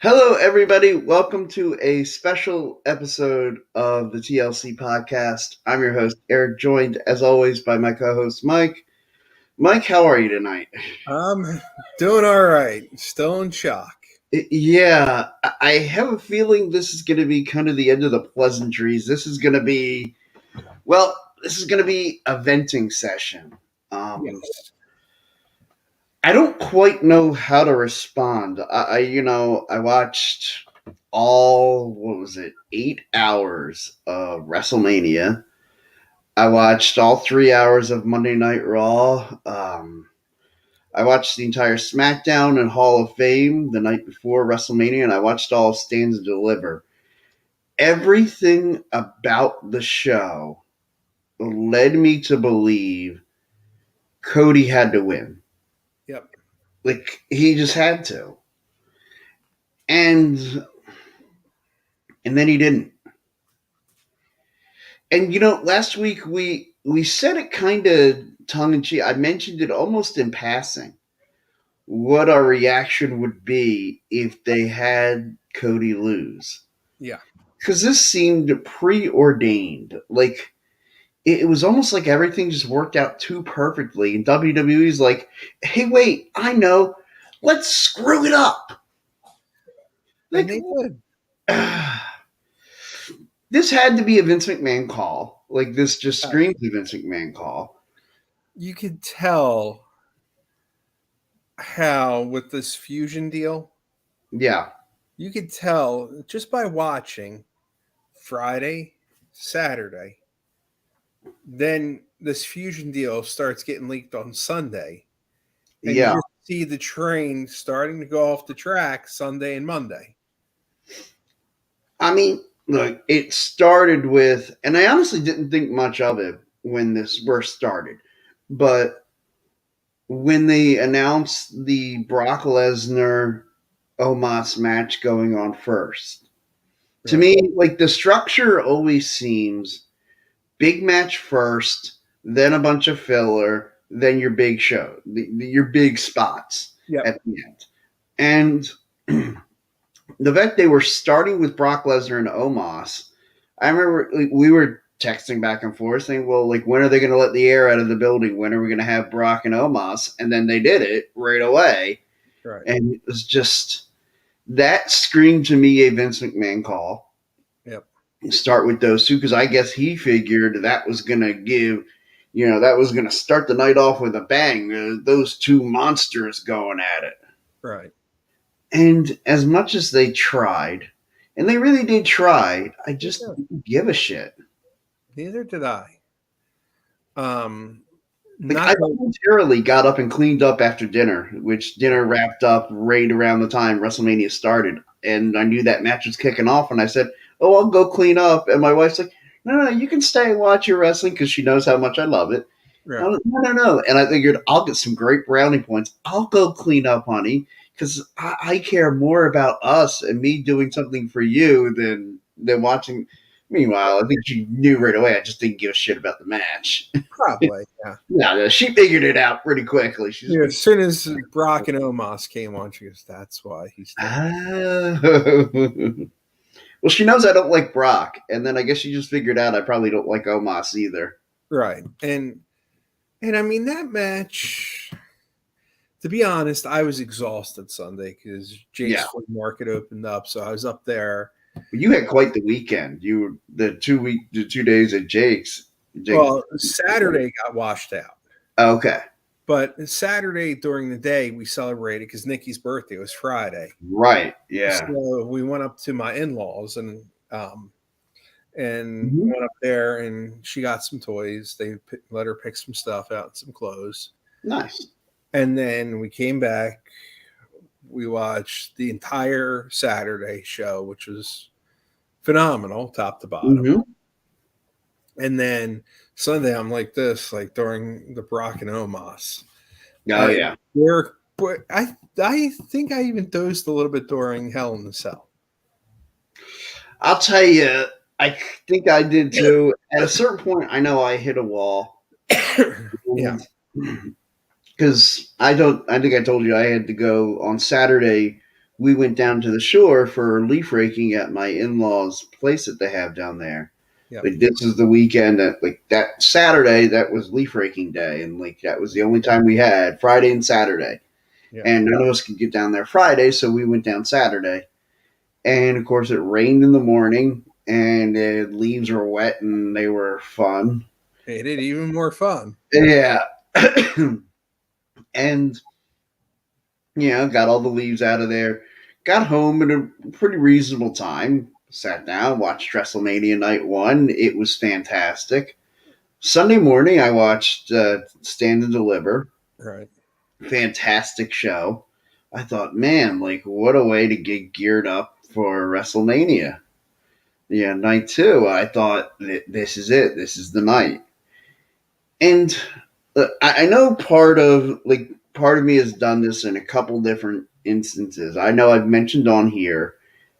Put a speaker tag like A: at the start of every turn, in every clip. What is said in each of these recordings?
A: Hello, everybody. Welcome to a special episode of the TLC podcast. I'm your host, Eric, joined as always by my co host, Mike. Mike, how are you tonight?
B: I'm doing all right. Still in shock.
A: Yeah, I have a feeling this is going to be kind of the end of the pleasantries. This is going to be, well, this is going to be a venting session.
B: Yes.
A: I don't quite know how to respond. I watched what was it, 8 hours of WrestleMania. I watched all 3 hours of Monday Night Raw. I watched the entire SmackDown and Hall of Fame the night before WrestleMania, and I watched all of Stand and Deliver. Everything about the show led me to believe Cody had to win.
B: Yep.
A: Like, he just had to. And then he didn't. And last week we said it kind of tongue in cheek. I mentioned it almost in passing. What our reaction would be if they had Cody lose.
B: Yeah.
A: Because this seemed preordained. Like, it was almost like everything just worked out too perfectly. And WWE's like, hey, wait, I know. Let's screw it up.
B: And
A: Like,
B: they did.
A: this had to be a Vince McMahon call. Like, this just screams a Vince McMahon call.
B: You could tell how with this fusion deal,
A: Yeah.
B: you could tell just by watching Friday, Saturday, then this fusion deal starts getting leaked on Sunday. And
A: Yeah.
B: you just see the train starting to go off the track Sunday and Monday.
A: I mean, look, it started with, and I honestly didn't think much of it when this first started, but when they announced the Brock Lesnar Omos match going on first, to me, like, the structure always seems big match first, then a bunch of filler, then your big show, your big spots at the end. And the fact they were starting with Brock Lesnar and Omos, I remember we were texting back and forth saying, well, like, when are they going to let the air out of the building? When are we going to have Brock and Omos? And then they did it right away.
B: Right.
A: And it was just, that screamed to me a Vince McMahon call.
B: Yep.
A: Start with those two, because I guess he figured that was going to give, that was going to start the night off with a bang. Those two monsters going at it.
B: Right.
A: And as much as they tried, and they really did try, I just didn't give a shit.
B: Neither did I.
A: I voluntarily got up and cleaned up after dinner, which dinner wrapped up right around the time WrestleMania started. And I knew that match was kicking off, and I said, oh, I'll go clean up. And my wife's like, no, you can stay and watch your wrestling, because she knows how much I love it.
B: Right.
A: Like, no. And I figured, I'll get some great brownie points. I'll go clean up, honey, because I care more about us and me doing something for you than watching. Meanwhile, I think she knew right away I just didn't give a shit about the match.
B: Probably, yeah.
A: Yeah, she figured it out pretty quickly.
B: As soon as Brock and Omos came on, she goes, that's why he's
A: well, she knows I don't like Brock, and then I guess she just figured out I probably don't like Omos either.
B: Right. And I mean, that match, to be honest, I was exhausted Sunday because Jake's flea market opened up, so I was up there.
A: You had quite the weekend. You were the 2 days at Jake's.
B: Well, Saturday got washed out.
A: Okay.
B: But Saturday during the day, we celebrated because Nikki's birthday was Friday.
A: Right, yeah.
B: So we went up to my in-laws and went up there, and she got some toys. They let her pick some stuff out, some clothes.
A: Nice.
B: And then we came back. We watched the entire Saturday show, which was phenomenal, top to bottom.
A: Mm-hmm.
B: And then Sunday, I'm like this, like during the Brock and Omos.
A: Oh, yeah.
B: I think I even dozed a little bit during Hell in the Cell.
A: I'll tell you, I think I did too. At a certain point, I know I hit a wall.
B: Yeah.
A: Because I think I told you I had to go on Saturday. we went down to the shore for leaf raking at my in-laws' place that they have down there.
B: Yep.
A: Like this is the weekend that like that Saturday that was leaf raking day, and like that was the only time we had Friday and Saturday,
B: Yeah.
A: and none of us could get down there Friday, so we went down Saturday, and of course it rained in the morning, and the leaves were wet and they were fun.
B: Made it even more fun.
A: Yeah, and got all the leaves out of there. Got home at a pretty reasonable time. Sat down, watched WrestleMania Night 1. It was fantastic. Sunday morning, I watched Stand and Deliver.
B: Right.
A: Fantastic show. I thought, man, like, what a way to get geared up for WrestleMania. Yeah, night 2. I thought, this is it. This is the night. And I know part of me has done this in a couple different instances. I know I've mentioned on here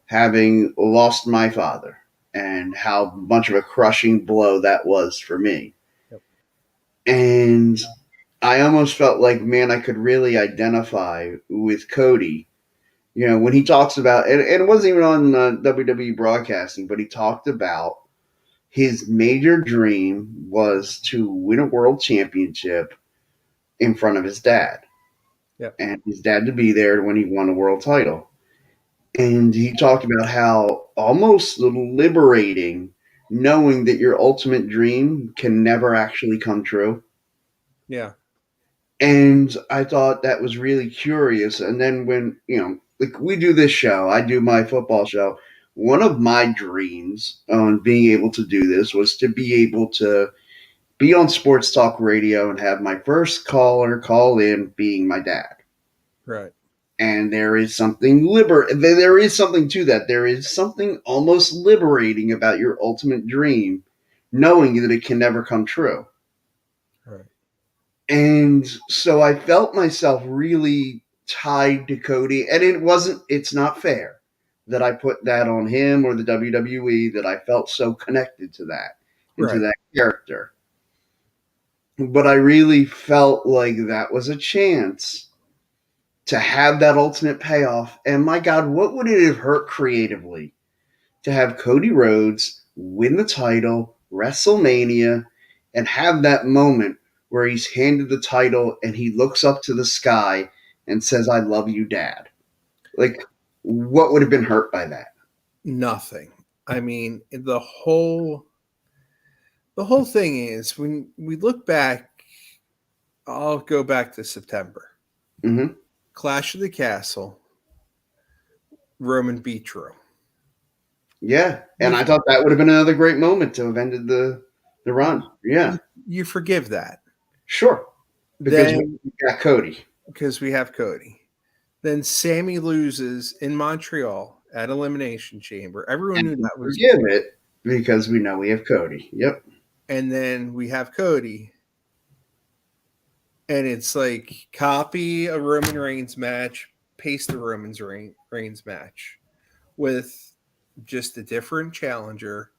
A: having lost my father and how much of a crushing blow that was for me.
B: Yep.
A: And I almost felt like, man, I could really identify with Cody. When he talks about, and it wasn't even on WWE broadcasting, but he talked about his major dream was to win a world championship in front of his dad.
B: Yep.
A: And his dad to be there when he won a world title. And he talked about how almost liberating knowing that your ultimate dream can never actually come true.
B: Yeah.
A: And I thought that was really curious. And then when, like we do this show, I do my football show. One of my dreams on being able to do this was to be able to be on sports talk radio and have my first caller call in being my dad.
B: Right.
A: And there is something there is something to that. There is something almost liberating about your ultimate dream, knowing that it can never come true.
B: Right.
A: And so I felt myself really tied to Cody, and it's not fair that I put that on him or the WWE, that I felt so connected to that and to
B: Right.
A: that character. But I really felt like that was a chance to have that ultimate payoff. And my God, what would it have hurt creatively to have Cody Rhodes win the title, WrestleMania, and have that moment where he's handed the title and he looks up to the sky and says, "I love you, Dad." Like, what would have been hurt by that?
B: Nothing. I mean, the whole thing is when we look back, I'll go back to September.
A: Mm-hmm.
B: Clash of the Castle, Roman beat Drew.
A: Yeah. And
B: You,
A: I thought that would have been another great moment to have ended the run. Yeah.
B: you forgive that.
A: Sure. Because we
B: Then,
A: got Cody.
B: because we have Cody. Then Sammy loses in Montreal at Elimination Chamber. Everyone
A: And
B: knew
A: we
B: that was.
A: forgive it because we know we have Cody. Yep.
B: And then we have Cody. And it's like copy a Roman Reigns match, paste the Reigns match with just a different challenger,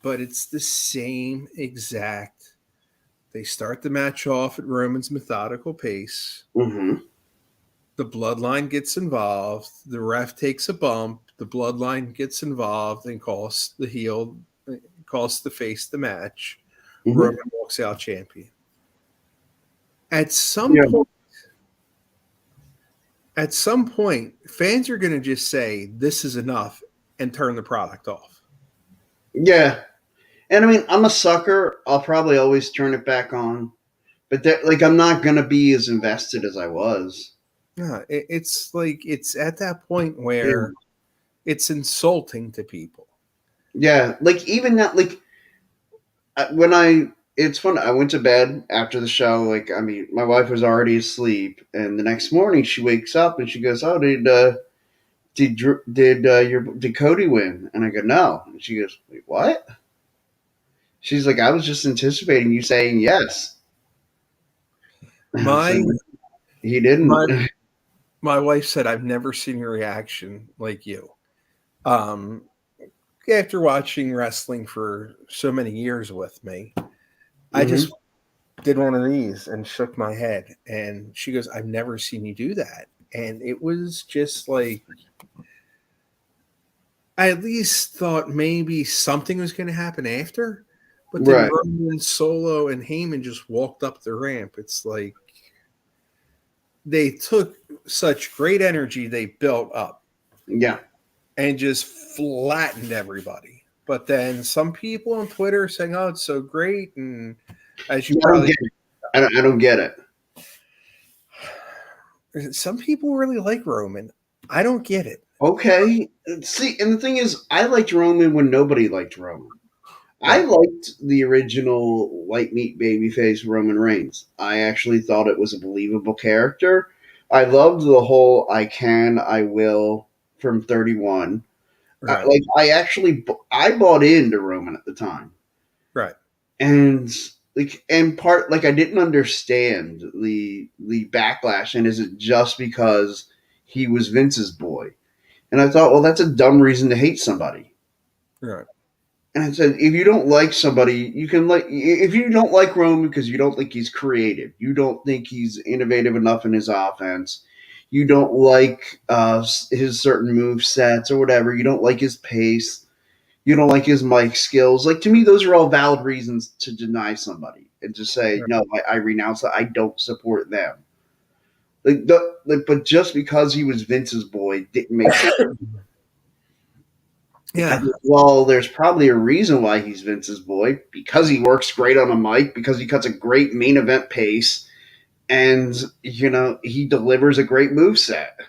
B: but it's the same exact. They start the match off at Roman's methodical pace.
A: Mm-hmm.
B: The bloodline gets involved. The ref takes a bump. The bloodline gets involved and calls the face the match.
A: Mm-hmm.
B: Roman walks out champion. At some
A: Yeah.
B: point, fans are going to just say this is enough and turn the product off.
A: Yeah. And I mean, I'm a sucker. I'll probably always turn it back on. But I'm not going to be as invested as I was.
B: Yeah, it's like it's at that point
A: Yeah.
B: where it's insulting to people.
A: Yeah. Like, even that, like, it's fun. I went to bed after the show. Like, I mean, my wife was already asleep. And the next morning she wakes up and she goes, "Oh, did Cody win?" And I go, "No." And she goes, "Wait, what?" She's like, "I was just anticipating you saying yes." I said,
B: My
A: "He didn't."
B: my my wife said I've never seen a reaction like you. Um, After watching wrestling for so many years with me, I
A: Mm-hmm.
B: just did one of these and shook my head. And she goes, "I've never seen you do that." and it was just like I at least thought maybe something was going to happen after, but then
A: Right.
B: Roman, Solo, and Heyman just walked up the ramp. It's like they took such great energy they built up
A: Yeah.
B: and just flattened everybody. But then some people on Twitter saying, "Oh, it's so great," and as you
A: I don't
B: probably,
A: get it. I don't get it.
B: some people really like Roman. I don't get it.
A: Okay. See, and the thing is, I liked Roman when nobody liked Roman. I
B: Right,
A: liked the original white meat babyface Roman Reigns. I actually thought it was a believable character. I loved the whole "I can, I will" from 31.
B: right,
A: Like I bought into Roman at the time,
B: right,
A: and I didn't understand the backlash, and is it just because he was Vince's boy? And I thought, well, that's a dumb reason to hate somebody.
B: right,
A: And I said, if you don't like somebody, you can like. If you don't like Roman because you don't think he's creative, you don't think he's innovative enough in his offense, you don't like his certain move sets or whatever, you don't like his pace, you don't like his mic skills. Like to me, those are all valid reasons to deny somebody and to say,
B: right.
A: no, I renounce that. I don't support them. But just because he was Vince's boy didn't make sense. I
B: Yeah,
A: think, well, there's probably a reason why he's Vince's boy because he works great on a mic, because he cuts a great main event pace, and he delivers a great move set.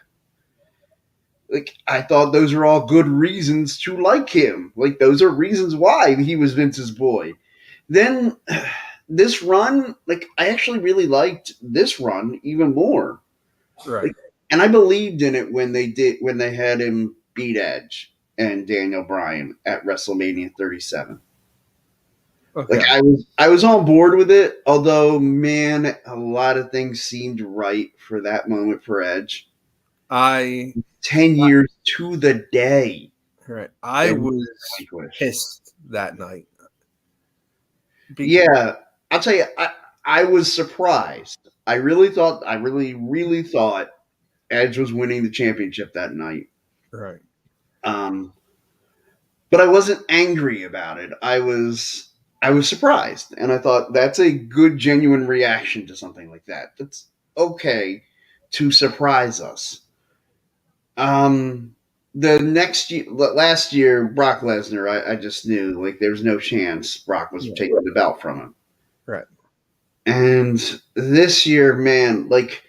A: Like I thought those are all good reasons to like him. Like those are reasons why he was Vince's boy. Then this run, like I actually really liked this run even more.
B: right.
A: Like, and I believed in it when they had him beat Edge and Daniel Bryan at WrestleMania 37. Like
B: Okay.
A: I was on board with it, although man, a lot of things seemed right for that moment for Edge.
B: I
A: 10 years to the day.
B: right. I
A: They
B: was
A: relinquished.
B: pissed that night. Be,
A: Yeah, I'll tell you, I was surprised. I really thought Edge was winning the championship that night.
B: right.
A: Um, but I wasn't angry about it. I was surprised, and I thought that's a good, genuine reaction to something like that. That's okay to surprise us. Um, the next year, last year, Brock Lesnar, I just knew like there was no chance Brock was
B: Yeah.
A: taking the belt from him.
B: Right.
A: And this year, man, like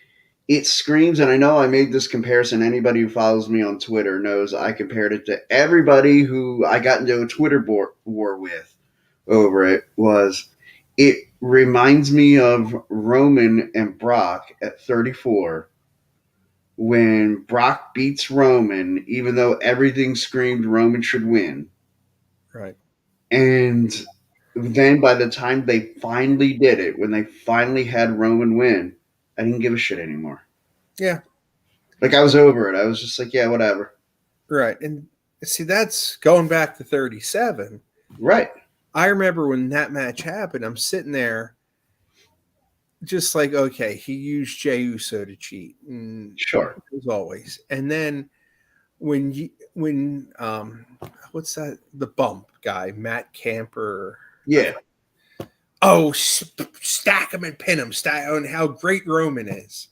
A: it screams, and I know I made this comparison. Anybody who follows me on Twitter knows I compared it to everybody who I got into a Twitter war with over it. It reminds me of Roman and Brock at 34 when Brock beats Roman, even though everything screamed Roman should win.
B: Right.
A: And then by the time they finally did it, when they finally had Roman win, I didn't give a shit anymore.
B: Yeah.
A: Like I was over it. I was just like, yeah, whatever.
B: Right. And see, that's going back to 37.
A: Right.
B: I remember when that match happened, I'm sitting there just like, okay, he used Jey Uso to cheat,
A: Sure.
B: as always. And then when what's that? The bump guy, Matt Camper.
A: Yeah.
B: Oh, stack him and pin him. Stack on how great Roman is.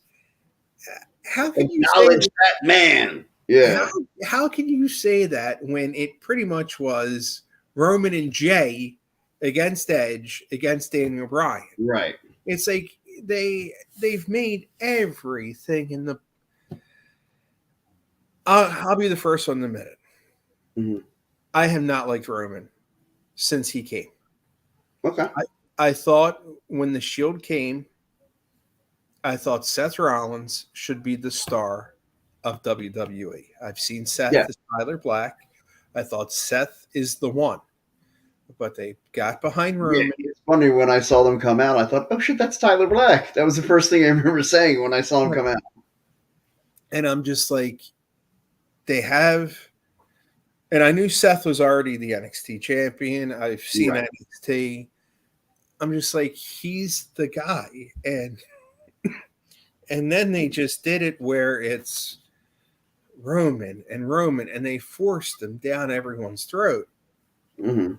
B: How can you say
A: Acknowledge that man.
B: how
A: Yeah.
B: how can you say that when it pretty much was Roman and Jay against Edge against Daniel Bryan?
A: Right.
B: It's like they've made everything in the. I'll be the first one to admit it.
A: Hmm.
B: I have not liked Roman since he came.
A: Okay.
B: I I thought when the Shield came, I thought Seth Rollins should be the star of WWE. I've seen
A: Yeah.
B: Seth as Tyler Black. I thought Seth is the one, but they got behind
A: Yeah.
B: Roman.
A: It's funny when I saw them come out, I thought, oh shit, that's Tyler Black. That was the first thing I remember saying when I saw him come out.
B: And I'm just like, they have, and I knew Seth was already the NXT champion. I've seen
A: Right.
B: NXT. I'm just like, he's the guy. And then they just did it where it's Roman and Roman, and they forced him down everyone's throat.
A: Mm-hmm.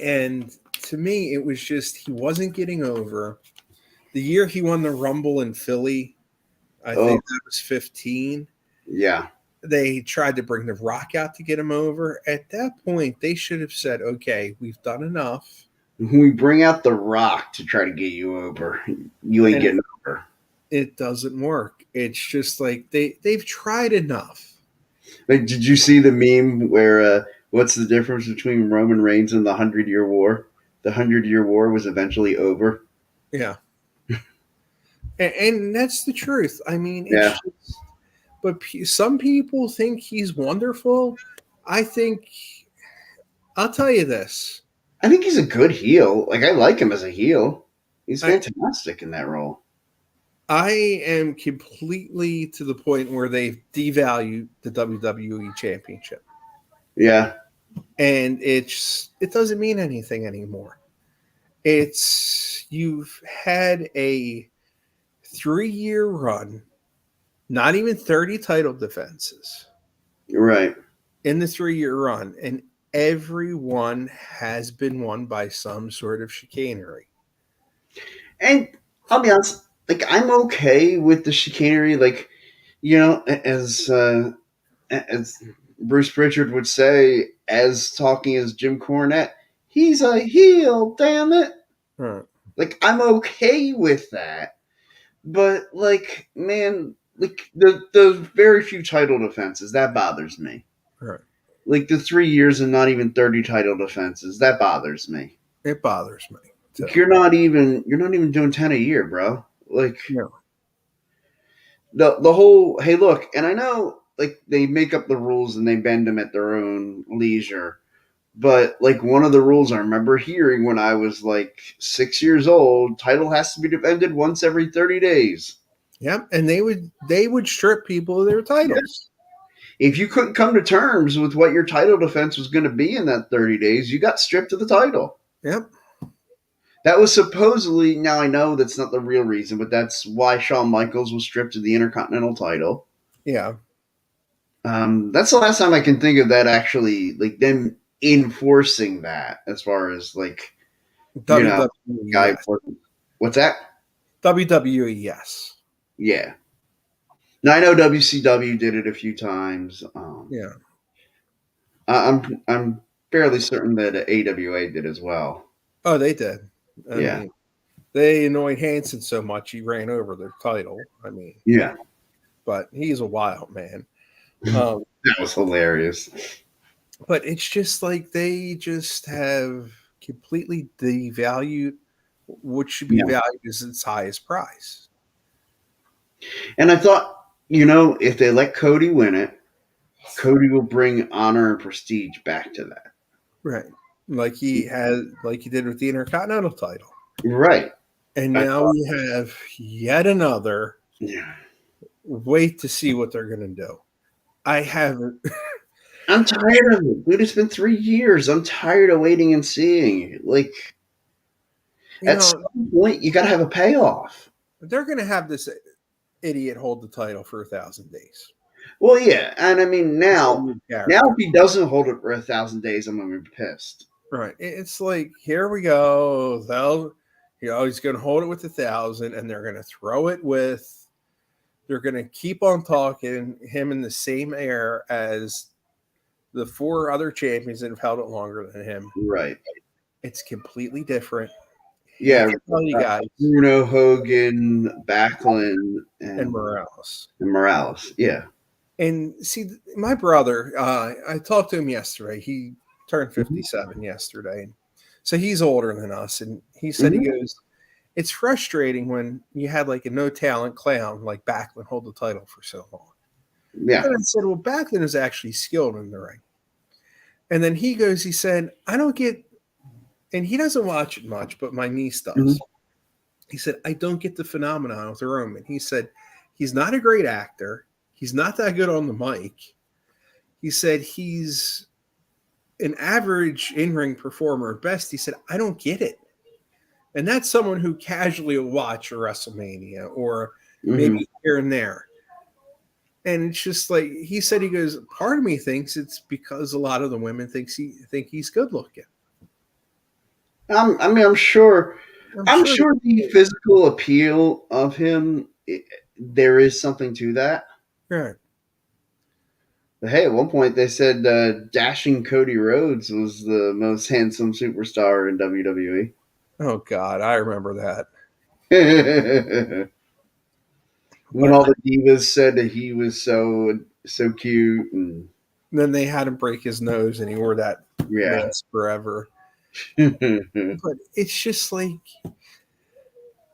B: And to me, it was just he wasn't getting over. The year he won the Rumble in Philly, I
A: Oh,
B: think that was 15.
A: yeah.
B: They tried to bring The Rock out to get him over. At that point, they should have said, okay, we've done enough.
A: When we bring out The Rock to try to get you over, you ain't
B: And
A: getting over.
B: it doesn't work. It's just like they've tried enough.
A: Like, did you see the meme where what's the difference between Roman Reigns and the 100-Year War? The 100-Year War was eventually over.
B: Yeah. And that's the truth. I mean, it's
A: Yeah,
B: just, but some people think he's wonderful. I think, I'll tell you this.
A: I think he's a good heel. Like, I like him as a heel. He's
B: I,
A: fantastic in that role.
B: I am completely to the point where they've devalued the WWE Championship.
A: Yeah,
B: And it doesn't mean anything anymore. It's you've had a 3-year run, not even 30 title defenses
A: you're right.
B: in the 3-year run, and everyone has been won by some sort of chicanery.
A: And I'll be honest, like, I'm okay with the chicanery. Like, as Bruce Pritchard would say, as talking as Jim Cornette, he's a heel. Damn it!
B: Right,
A: Like, I'm okay with that. But like, man, like the very few title defenses that bothers me.
B: right.
A: Like the 3 years and not even 30 title defenses that bothers me.
B: It bothers me too.
A: Like, you're not even doing 10 a year, bro. Like
B: No.
A: the whole hey look, and I know like they make up the rules and they bend them at their own leisure. But like one of the rules I remember hearing when I was like 6 years old, title has to be defended once every 30 days.
B: Yep, and they would strip people of their titles.
A: If you couldn't come to terms with what your title defense was going to be in that 30 days, you got stripped of the title.
B: Yep.
A: That was supposedly, now I know that's not the real reason, but that's why Shawn Michaels was stripped of the Intercontinental title.
B: Yeah.
A: That's the last time I can think of that actually, like them enforcing that as far as like, you know,
B: WWE,
A: guy.
B: yes.
A: What's that?
B: WWE, yes.
A: Yeah. Now I know WCW did it a few times.
B: Yeah.
A: I'm fairly certain that AWA did as well.
B: Oh, they did. I
A: Yeah.
B: mean, they annoyed Hanson so much he ran over their title. I mean,
A: Yeah.
B: but he's a wild man.
A: That was hilarious.
B: But it's just like they just have completely devalued what should be
A: Yeah.
B: valued as its highest price.
A: And I thought, if they let Cody win it, Cody will bring honor and prestige back to that.
B: Right. Like he did with the Intercontinental title.
A: Right.
B: And
A: I
B: now
A: thought,
B: we have yet another.
A: yeah.
B: Wait to see what they're going to do. I haven't.
A: I'm tired of it. Dude, it's been 3 years. I'm tired of waiting and seeing. Like,
B: You
A: at
B: know,
A: some point, you got to have a payoff.
B: they're going to have this idiot hold the title for 1,000 days.
A: Well, yeah. And I mean, now
B: Character.
A: if he doesn't hold it for 1,000 days, I'm going to be pissed.
B: Right. It's like, here we go. He's going to hold it with 1,000, and they're going to throw it with. They're going to keep on talking him in the same air as the 4 other champions that have held it longer than him.
A: Right.
B: It's completely different.
A: Yeah.
B: Tell you guys.
A: Bruno, Hogan, Backlund,
B: And Morales.
A: Yeah.
B: And see, my brother, I talked to him yesterday. He turned 57 yesterday. So he's older than us. And he said, he goes, it's frustrating when you had like a no talent clown like Backlund hold the title for so long.
A: Yeah.
B: And I said, well, Backlund is actually skilled in the ring. And then he said, I don't get, and he doesn't watch it much, but my niece does.
A: Mhm.
B: He said, I don't get the phenomenon with Roman. He said, he's not a great actor. He's not that good on the mic. He said, he's an average in-ring performer at best. He said, I don't get it. And that's someone who casually will watch a WrestleMania or
A: Hmm.
B: maybe here and there. And it's just like he said, he goes, part of me thinks it's because a lot of the women think he's good looking.
A: I mean, I'm sure.
B: I'm
A: I'm
B: sure.
A: sure the physical appeal of him, there is something to that.
B: Right.
A: But hey, at one point they said dashing Cody Rhodes was the most handsome superstar in WWE.
B: Oh God, I remember that.
A: When
B: But
A: all the divas said that he was so cute, and
B: then they had him break his nose, and he wore that
A: yeah,
B: mask forever. But it's just like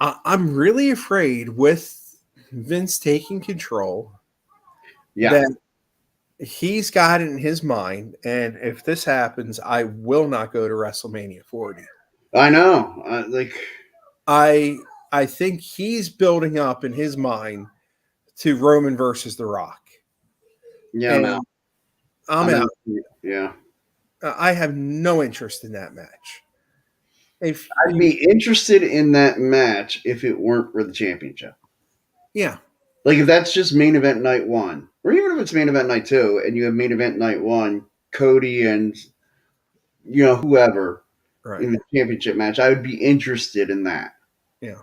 B: I'm really afraid with Vince taking control
A: yeah,
B: that he's got it in his mind, and if this happens, I will not go to WrestleMania 40.
A: I know. Like,
B: I I think he's building up in his mind to Roman versus The Rock,
A: yeah, I'm out.
B: and I'm
A: I'm
B: out.
A: out. Yeah,
B: I have no interest in that match. If
A: I'd
B: you,
A: be interested in that match if it weren't for the championship.
B: yeah,
A: Like, if that's just main event night one, or even if it's main event night two, and you have main event night one, Cody and whoever
B: right,
A: in the championship match, I would be interested in that.
B: yeah,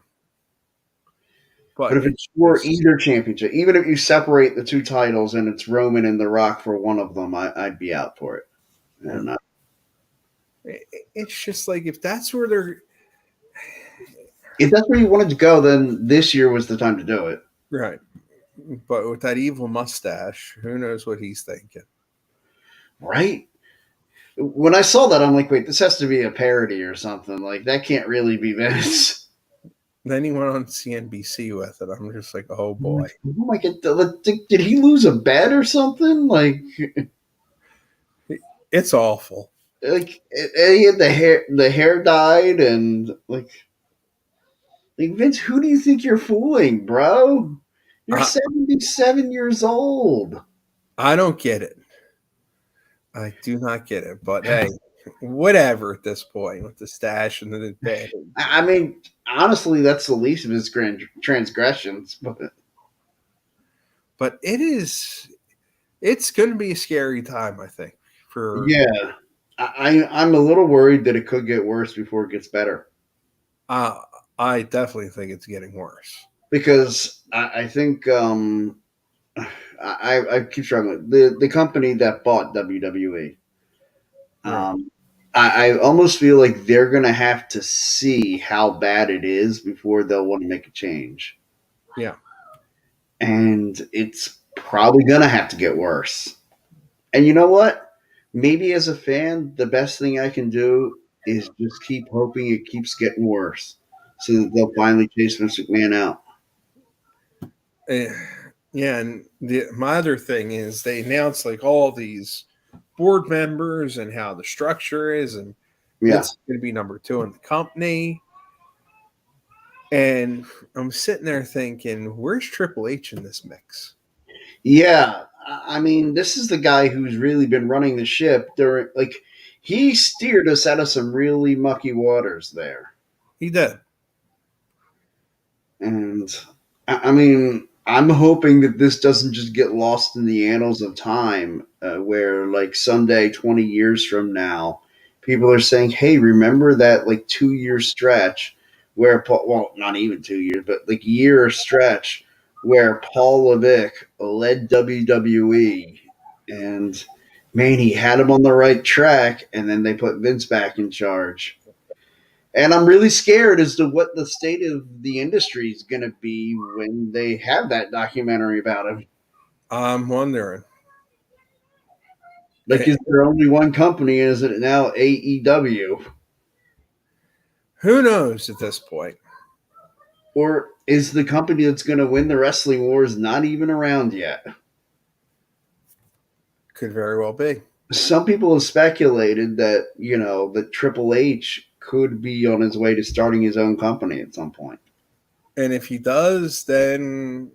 A: But
B: but
A: if it's
B: it's
A: for
B: just
A: either championship, even if you separate the two titles and it's Roman and The Rock for one of them, I'd be out for it.
B: yeah,
A: And
B: it's just like if that's where they're
A: if that's where you wanted to go, then this year was the time to do it,
B: right. But with that evil mustache, who knows what he's thinking?
A: right? When I saw that, I'm like, wait, this has to be a parody or something. Like, that can't really be Vince.
B: Then he went on CNBC with it. I'm just like, oh
A: I'm
B: boy,
A: like, oh my god, did he lose a bet or something?
B: it's awful.
A: He had the hair dyed, and like Vince, who do you think you're fooling, bro? You're
B: I
A: 77 years old.
B: I don't get it. I do not get it. But hey, whatever at this point with the stash and the bed.
A: I mean, honestly, that's the least of his grand transgressions. But
B: But it's going to be a scary time, I think. For
A: yeah, I'm a little worried that it could get worse before it gets better.
B: uh, I definitely think it's getting worse.
A: Because I think I keep struggling. The company that bought WWE,
B: Right.
A: um, I almost feel like they're gonna have to see how bad it is before they'll want to make a change,
B: Yeah.
A: and it's probably gonna have to get worse. And you know what? Maybe as a fan, the best thing I can do is just keep hoping it keeps getting worse, so that they'll finally chase Vince McMahon out.
B: Eh, yeah, and my other thing is they announced like all these board members and how the structure is, and
A: Yeah.
B: Vince is going to be number two in the company. And I'm sitting there thinking, where's Triple H in this mix?
A: Yeah, I mean, this is the guy who's really been running the ship during, like, he steered us out of some really mucky waters there.
B: He did.
A: And I mean, I'm hoping that this doesn't just get lost in the annals of time, where, like, someday, 20 years from now, people are saying, hey, remember that, like, 2 year stretch where, well, not even 2 years, but like year stretch where Paul Levesque led WWE, and man, he had him on the right track, and then they put Vince back in charge. And I'm really scared as to what the state of the industry is going to be when they have that documentary about him.
B: I'm wondering.
A: Like, is there only one company? Is it now AEW?
B: Who knows at this point?
A: Or is the company that's going to win the wrestling wars not even around yet?
B: Could very well be.
A: Some people have speculated that, that Triple H could be on his way to starting his own company at some point.
B: And if he does, then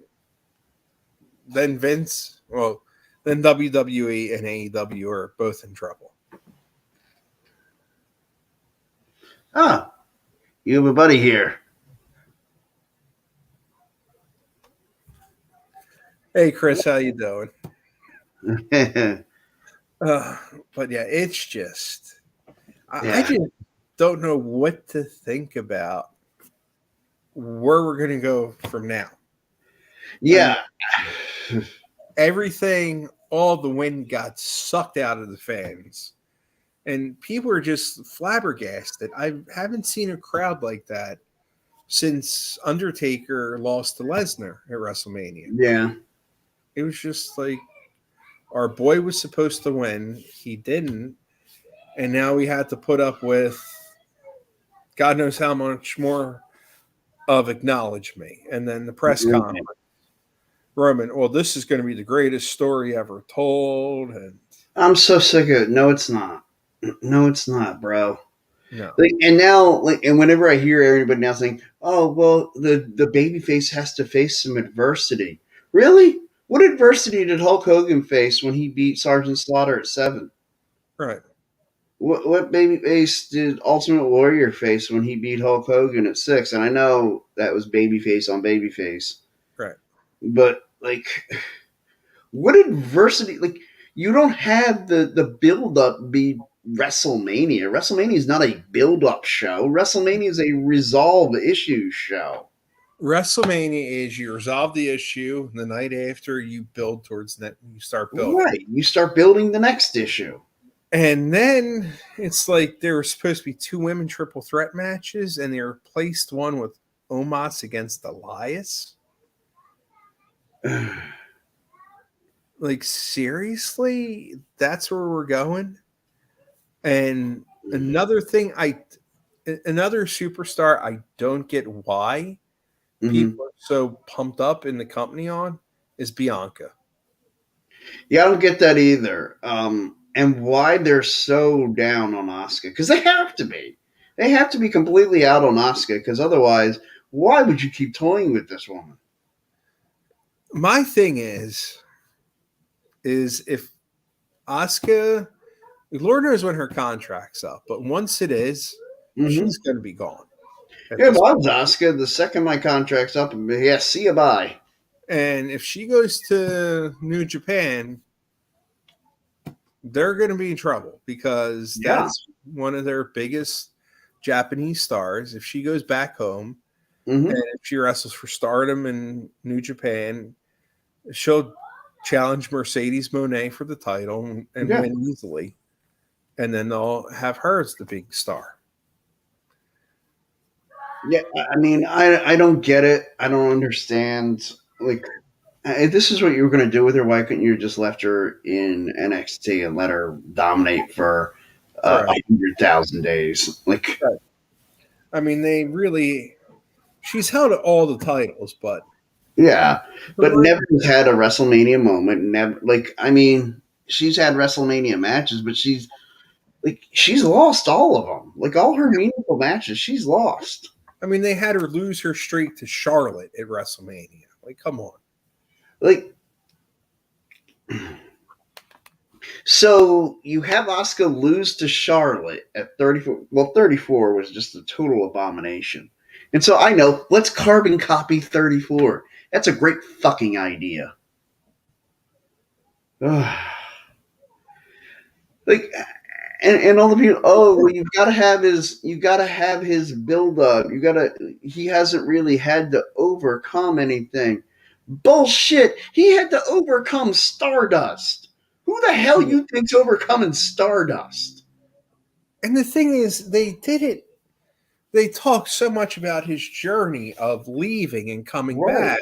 B: Vince, well, then WWE and AEW are both in trouble.
A: Ah, you have a buddy here.
B: Hey, Chris, how you doing?
A: Yeah.
B: Uh, but yeah, it's just I just don't know what to think about where we're gonna go from now. I mean,
A: Yeah.
B: everything, all the wind got sucked out of the fans, and people are just flabbergasted. I haven't seen a crowd like that since Undertaker lost to Lesnar at WrestleMania.
A: Yeah.
B: It was just like our boy was supposed to win, he didn't, and now we had to put up with God knows how much more of acknowledge me. And then the press
A: Right.
B: conference, Roman, well, this is going to be the greatest story ever told. And
A: I'm so sick of it. No, it's not. No, it's not, bro.
B: no,
A: Like, and now, like, and whenever I hear everybody now saying, "Oh, well, the baby face has to face some adversity," really? What adversity did Hulk Hogan face when he beat Sergeant Slaughter at 7?
B: right,
A: What baby face did Ultimate Warrior face when he beat Hulk Hogan at 6? And I know that was babyface on babyface,
B: right.
A: but like, what adversity? Like, you don't have the build up be WrestleMania. WrestleMania is not a build up show. WrestleMania is a resolve issues show.
B: WrestleMania is you resolve the issue the night after, you build towards that, you start building.
A: Right. You start building the next issue.
B: And then it's like there were supposed to be two women triple threat matches, and they replaced one with Omos against Elias. Like, seriously? That's where we're going? And another superstar I don't get why
A: Hmm.
B: people are so pumped up in the company on is Bianca.
A: Yeah, I don't get that either. And why they're so down on Asuka? Because they have to be. They have to be completely out on Asuka. Because otherwise, why would you keep toying with this woman?
B: My thing is if Asuka, Lord knows when her contract's up, but once it is,
A: Hmm.
B: she's going to be gone at
A: Yeah,
B: this
A: well,
B: point.
A: Asuka. The second my contract's up, yeah, see you bye.
B: And if she goes to New Japan, they're going to be in trouble because
A: Yeah.
B: that's one of their biggest Japanese stars. If she goes back home, and
A: Hmm.
B: if she wrestles for Stardom in New Japan, she'll challenge Mercedes Moné for the title and
A: Yeah.
B: win easily. And then they'll have her as the big star.
A: Yeah. I mean, I don't get it. I don't understand. Like, if this is what you were going to do with her, why couldn't you just left her in NXT and let her dominate for
B: Right.
A: 100,000 days? Like,
B: Right. I mean, they really, she's held all the titles, but
A: yeah,
B: her
A: but
B: reign,
A: never has had a WrestleMania moment. Never, like, I mean, she's had WrestleMania matches, but she's lost all of them. Like, all her meaningful matches, she's lost.
B: I mean, they had her lose her streak to Charlotte at WrestleMania. Like, come on.
A: Like, so you have Asuka lose to Charlotte at 34. Well, 34 was just a total abomination. And so I know, let's carbon copy 34. That's a great fucking idea. Like, and all the people, oh, well, you gotta have his build up. He hasn't really had to overcome anything. Bullshit. He had to overcome Stardust. Who the hell
B: Yeah.
A: you think's overcoming Stardust?
B: And the thing is, they did it. They talked so much about his journey of leaving and
A: Right.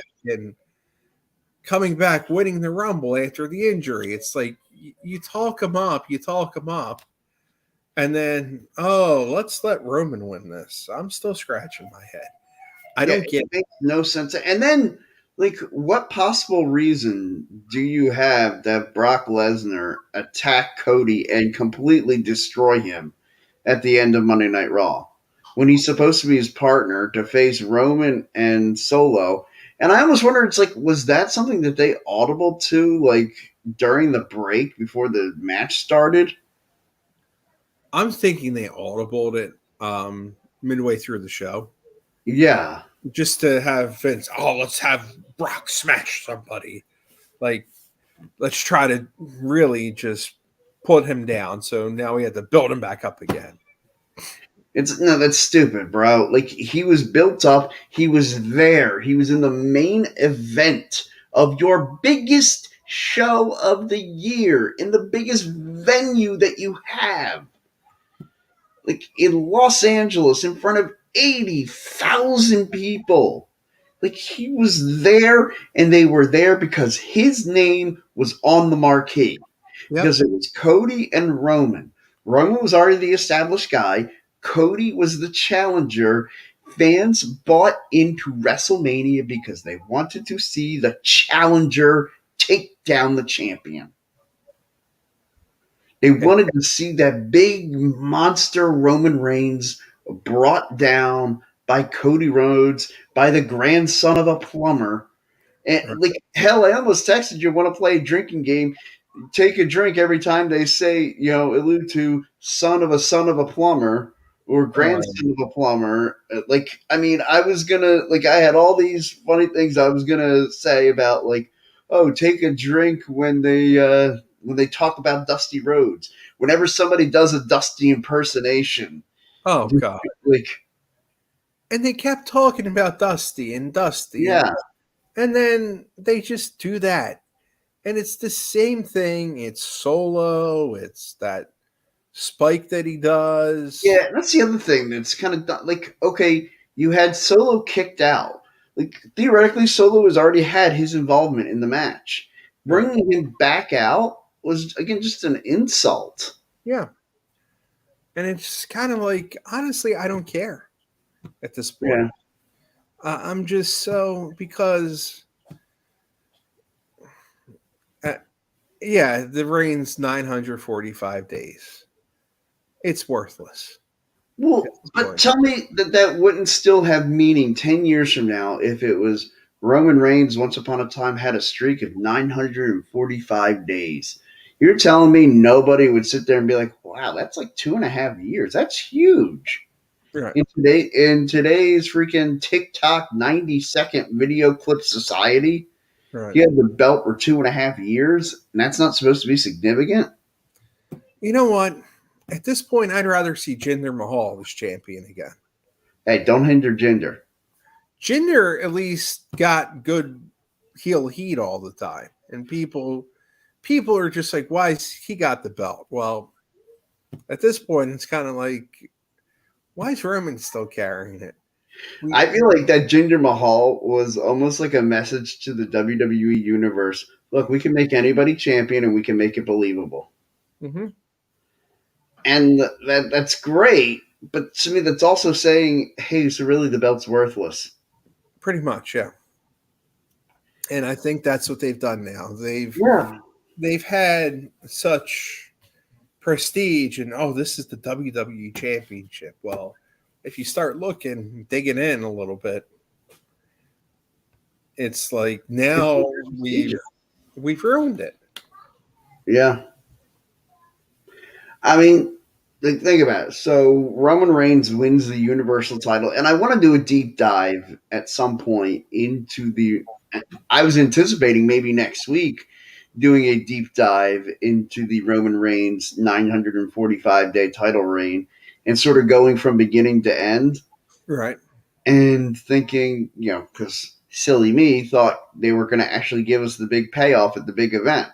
B: coming back, winning the Rumble after the injury. It's like you talk him up, and then, oh, let's let Roman win this. I'm still scratching my head. I
A: Yeah,
B: don't
A: it
B: get it.
A: makes no sense. And then, like, what possible reason do you have to have Brock Lesnar attack Cody and completely destroy him at the end of Monday Night Raw when he's supposed to be his partner to face Roman and Solo? And I almost wonder, it's like, was that something that they audible to, like, during the break before the match started?
B: I'm thinking they audibled it midway through the show
A: Yeah.
B: just to have Vince. Oh, let's have Brock smash somebody. Like, let's try to really just put him down. So now we have to build him back up again.
A: It's no, that's stupid, bro. Like he was built up, he was there, he was in the main event of your biggest show of the year in the biggest venue that you have, like in Los Angeles, in front of 80,000 people. Like he was there, and they were there because his name was on the marquee.
B: Yep.
A: Because it was Cody and Roman. Roman was already the established guy. Cody was the challenger. Fans bought into WrestleMania because they wanted to see the challenger take down the champion. They wanted to see that big monster Roman Reigns brought down by Cody Rhodes, by the grandson of a plumber. And like hell, I almost texted you, want to play a drinking game. Take a drink every time they say, allude to son of a plumber or grandson of a plumber. Like, I mean, I was gonna, like, I had all these funny things I was gonna say about, like, oh, take a drink when they talk about Dusty Rhodes. Whenever somebody does a Dusty impersonation,
B: Oh God.
A: like,
B: And they kept talking about Dusty and Dusty,
A: yeah,
B: and then they just do that. And it's the same thing. It's Solo. It's that spike that he does.
A: yeah, that's the other thing that's kind of like, okay, you had Solo kicked out. Like theoretically, Solo has already had his involvement in the match.
B: Right.
A: Bringing him back out was again just an insult.
B: Yeah. And it's kind of like, honestly, I don't care at this point.
A: Yeah.
B: I'm just so, because, uh, yeah, the reign's 945 days. It's worthless at
A: Well,
B: this
A: but
B: point.
A: tell me that that wouldn't still have meaning 10 years from now if it was Roman Reigns once upon a time had a streak of 945 days. You're telling me nobody would sit there and be like, "Wow, that's like 2.5 years. That's huge."
B: Right.
A: In today's freaking TikTok 90-second video clip society,
B: Right.
A: he had the belt for 2.5 years, and that's not supposed to be significant.
B: You know what? At this point, I'd rather see Jinder Mahal as champion again.
A: Hey, don't hinder gender.
B: Jinder at least got good heel heat all the time, and people are just like, why is he got the belt? Well, at this point, it's kind of like, why is Roman still carrying it? We,
A: I feel like that Jinder Mahal was almost like a message to the WWE universe. Look, we can make anybody champion, and we can make it believable,
B: mm-hmm,
A: and that's great. But to me, that's also saying, hey, so really the belt's worthless.
B: pretty much, yeah. And I think that's what they've done now.
A: Yeah.
B: They've had such prestige, and oh, this is the WWE Championship. Well, if you start looking, digging in a little bit, it's like
A: It's
B: now
A: prestigious.
B: we've ruined it.
A: Yeah. I mean, think about it. So Roman Reigns wins the Universal title, and I want to do a deep dive at some point into the. I was anticipating maybe next week doing a deep dive into the Roman Reigns 945-day title reign and sort of going from beginning to end
B: Right.
A: and thinking, because silly me thought they were going to actually give us the big payoff at the big event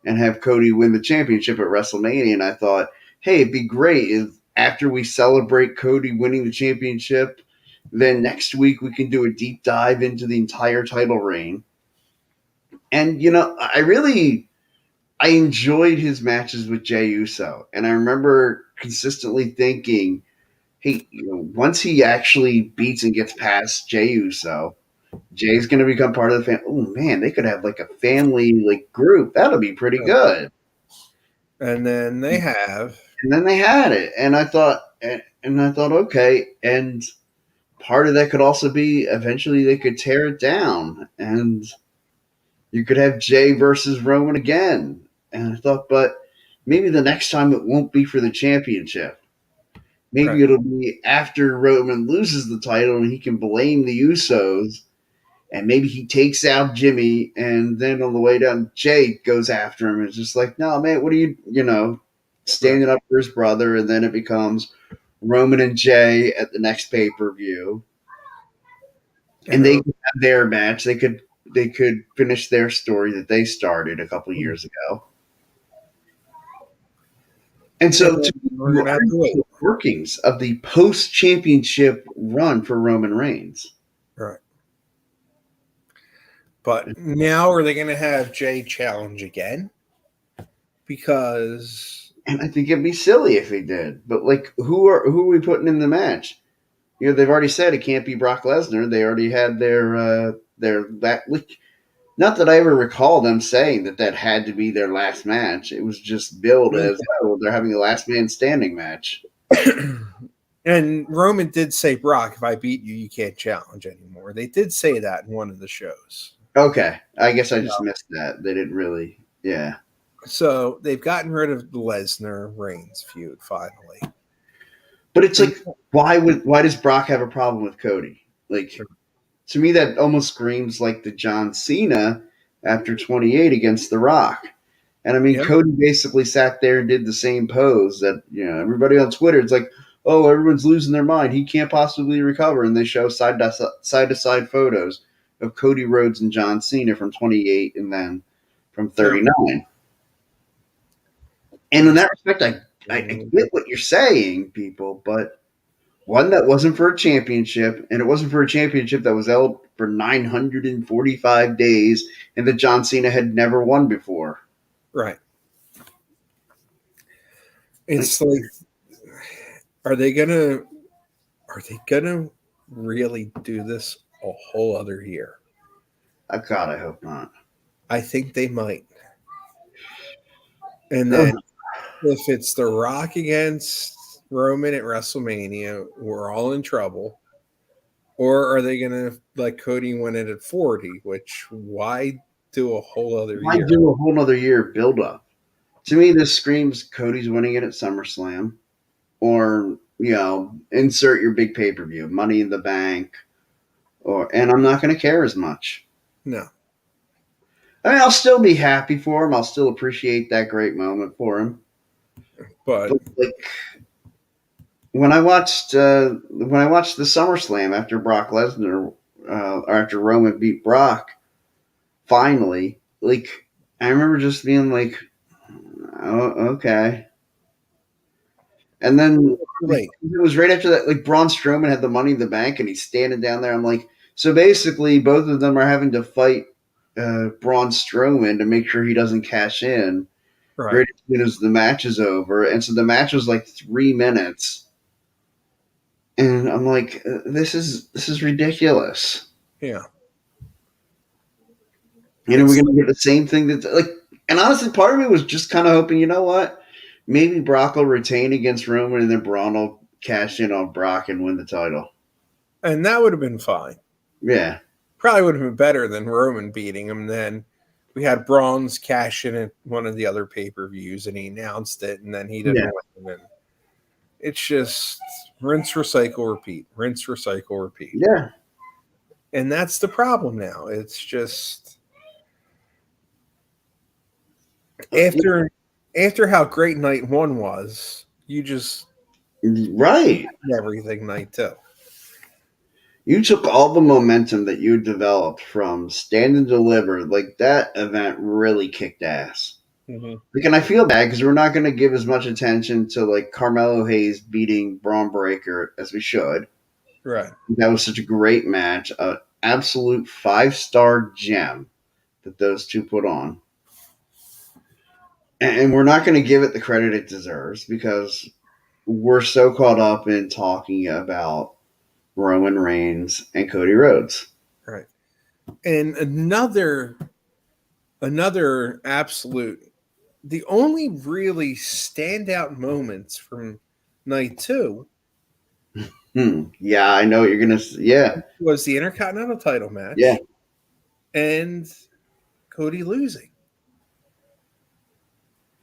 A: and have Cody win the championship at WrestleMania. And I thought, hey, it'd be great if after we celebrate Cody winning the championship, then next week we can do a deep dive into the entire title reign. And I enjoyed his matches with Jey Uso, and I remember consistently thinking, hey, once he actually beats and gets past Jey Uso, Jay's going to become part of the family. Oh man, they could have like a family like group. That'll be pretty good.
B: And then they have.
A: And then they had it, and I thought, okay, and part of that could also be eventually they could tear it down, and you could have Jay versus Roman again. And I thought, but maybe the next time it won't be for the championship.
B: Right.
A: Maybe it'll be after Roman loses the title and he can blame the Usos and maybe he takes out Jimmy, and then on the way down, Jay goes after him. It's just like, no, man, what are you,
B: Right.
A: standing up for his brother, and then it becomes Roman and Jay at the next pay per view, and they
B: And
A: could have their match. They could finish their story that they started a couple years ago. And so, to
B: we're
A: you
B: gonna have to
A: are
B: wait.
A: the workings of the post championship run for Roman Reigns.
B: Right. But now are they gonna have Jay challenge again? Because
A: And I think it'd be silly if he did. But like, who are we putting in the match? They've already said it can't be Brock Lesnar. They already had their that. Like, not that I ever recall them saying that had to be their last match. It was just billed as, oh, they're having a last man standing match.
B: and Roman did say, Brock, if I beat you, you can't challenge anymore. They did say that in one of the shows.
A: Okay, I guess I
B: You
A: just
B: know,
A: missed that. They didn't really. Yeah,
B: so they've gotten rid of the Lesnar Reigns feud finally.
A: but it's
B: And
A: like, why does Brock have a problem with Cody? Like, to me, that almost screams like the John Cena after 28 against The Rock. And I mean,
B: yeah,
A: Cody basically sat there and did the same pose that, everybody on Twitter, it's like, oh, everyone's losing their mind. He can't possibly recover. And they show side to side photos of Cody Rhodes and John Cena from 28 and then from
B: yeah.
A: 39. And in
B: It's,
A: that respect, I get what you're saying, people, but one that wasn't for a championship, and it wasn't for a championship that was held for 945 days, and that John Cena had never won before.
B: right.
A: Like,
B: It's like, are they gonna really do this a whole other year?
A: God, I hope not.
B: I think they might. And
A: Ugh,
B: then if it's The Rock against Roman at WrestleMania, we're all in trouble. Or are they going to let Cody win it at 40? Which, why do a whole other
A: why
B: year?
A: do a whole nother year of build up? To me, this screams Cody's winning it at SummerSlam, or insert your big pay per view, Money in the Bank, and I'm not going to care as much.
B: No.
A: I mean, I'll still be happy for him. I'll still appreciate that great moment for him.
B: But
A: But like, when I watched the SummerSlam after Brock Lesnar, or after Roman beat Brock, finally, like, I remember just being like, oh, okay. And then
B: too
A: like,
B: late.
A: it was right after that, like Braun Strowman had the Money in the Bank, and he's standing down there. I'm like, so basically, both of them are having to fight Braun Strowman to make sure he doesn't cash in
B: Right.
A: right as soon as the match is over. And so the match was like 3 minutes, and I'm like, this is ridiculous.
B: Yeah.
A: We're
B: It's
A: gonna get the same thing that like. And honestly, part of me was just kind of hoping, you know what? Maybe Brock will retain against Roman, and then Braun will cash in on Brock and win the title.
B: and that would have been fine.
A: Yeah,
B: Probably would have been better than Roman beating him. Then we had Braun's cash in at one of the other pay-per-views and he announced it and then he didn't
A: yeah,
B: win. And it's just rinse, recycle, repeat, rinse, recycle, repeat.
A: yeah.
B: And that's the problem now. It's just after how great night one was, you just
A: Right.
B: everything night two.
A: You took all the momentum that you developed from Stand and Deliver. Like, that event really kicked ass.
B: Mm-hmm.
A: Like, and I feel bad because we're not going to give as much attention to like Carmelo Hayes beating Braun Breaker as we should.
B: Right.
A: That was such a great match, an absolute 5-star gem that those two put on. And we're not going to give it the credit it deserves because we're so caught up in talking about Roman Reigns and Cody Rhodes.
B: Right. And another absolute the only really standout moments from night two
A: Yeah, I know what you're going to. Yeah,
B: was the Intercontinental title
A: yeah.
B: match and Cody losing.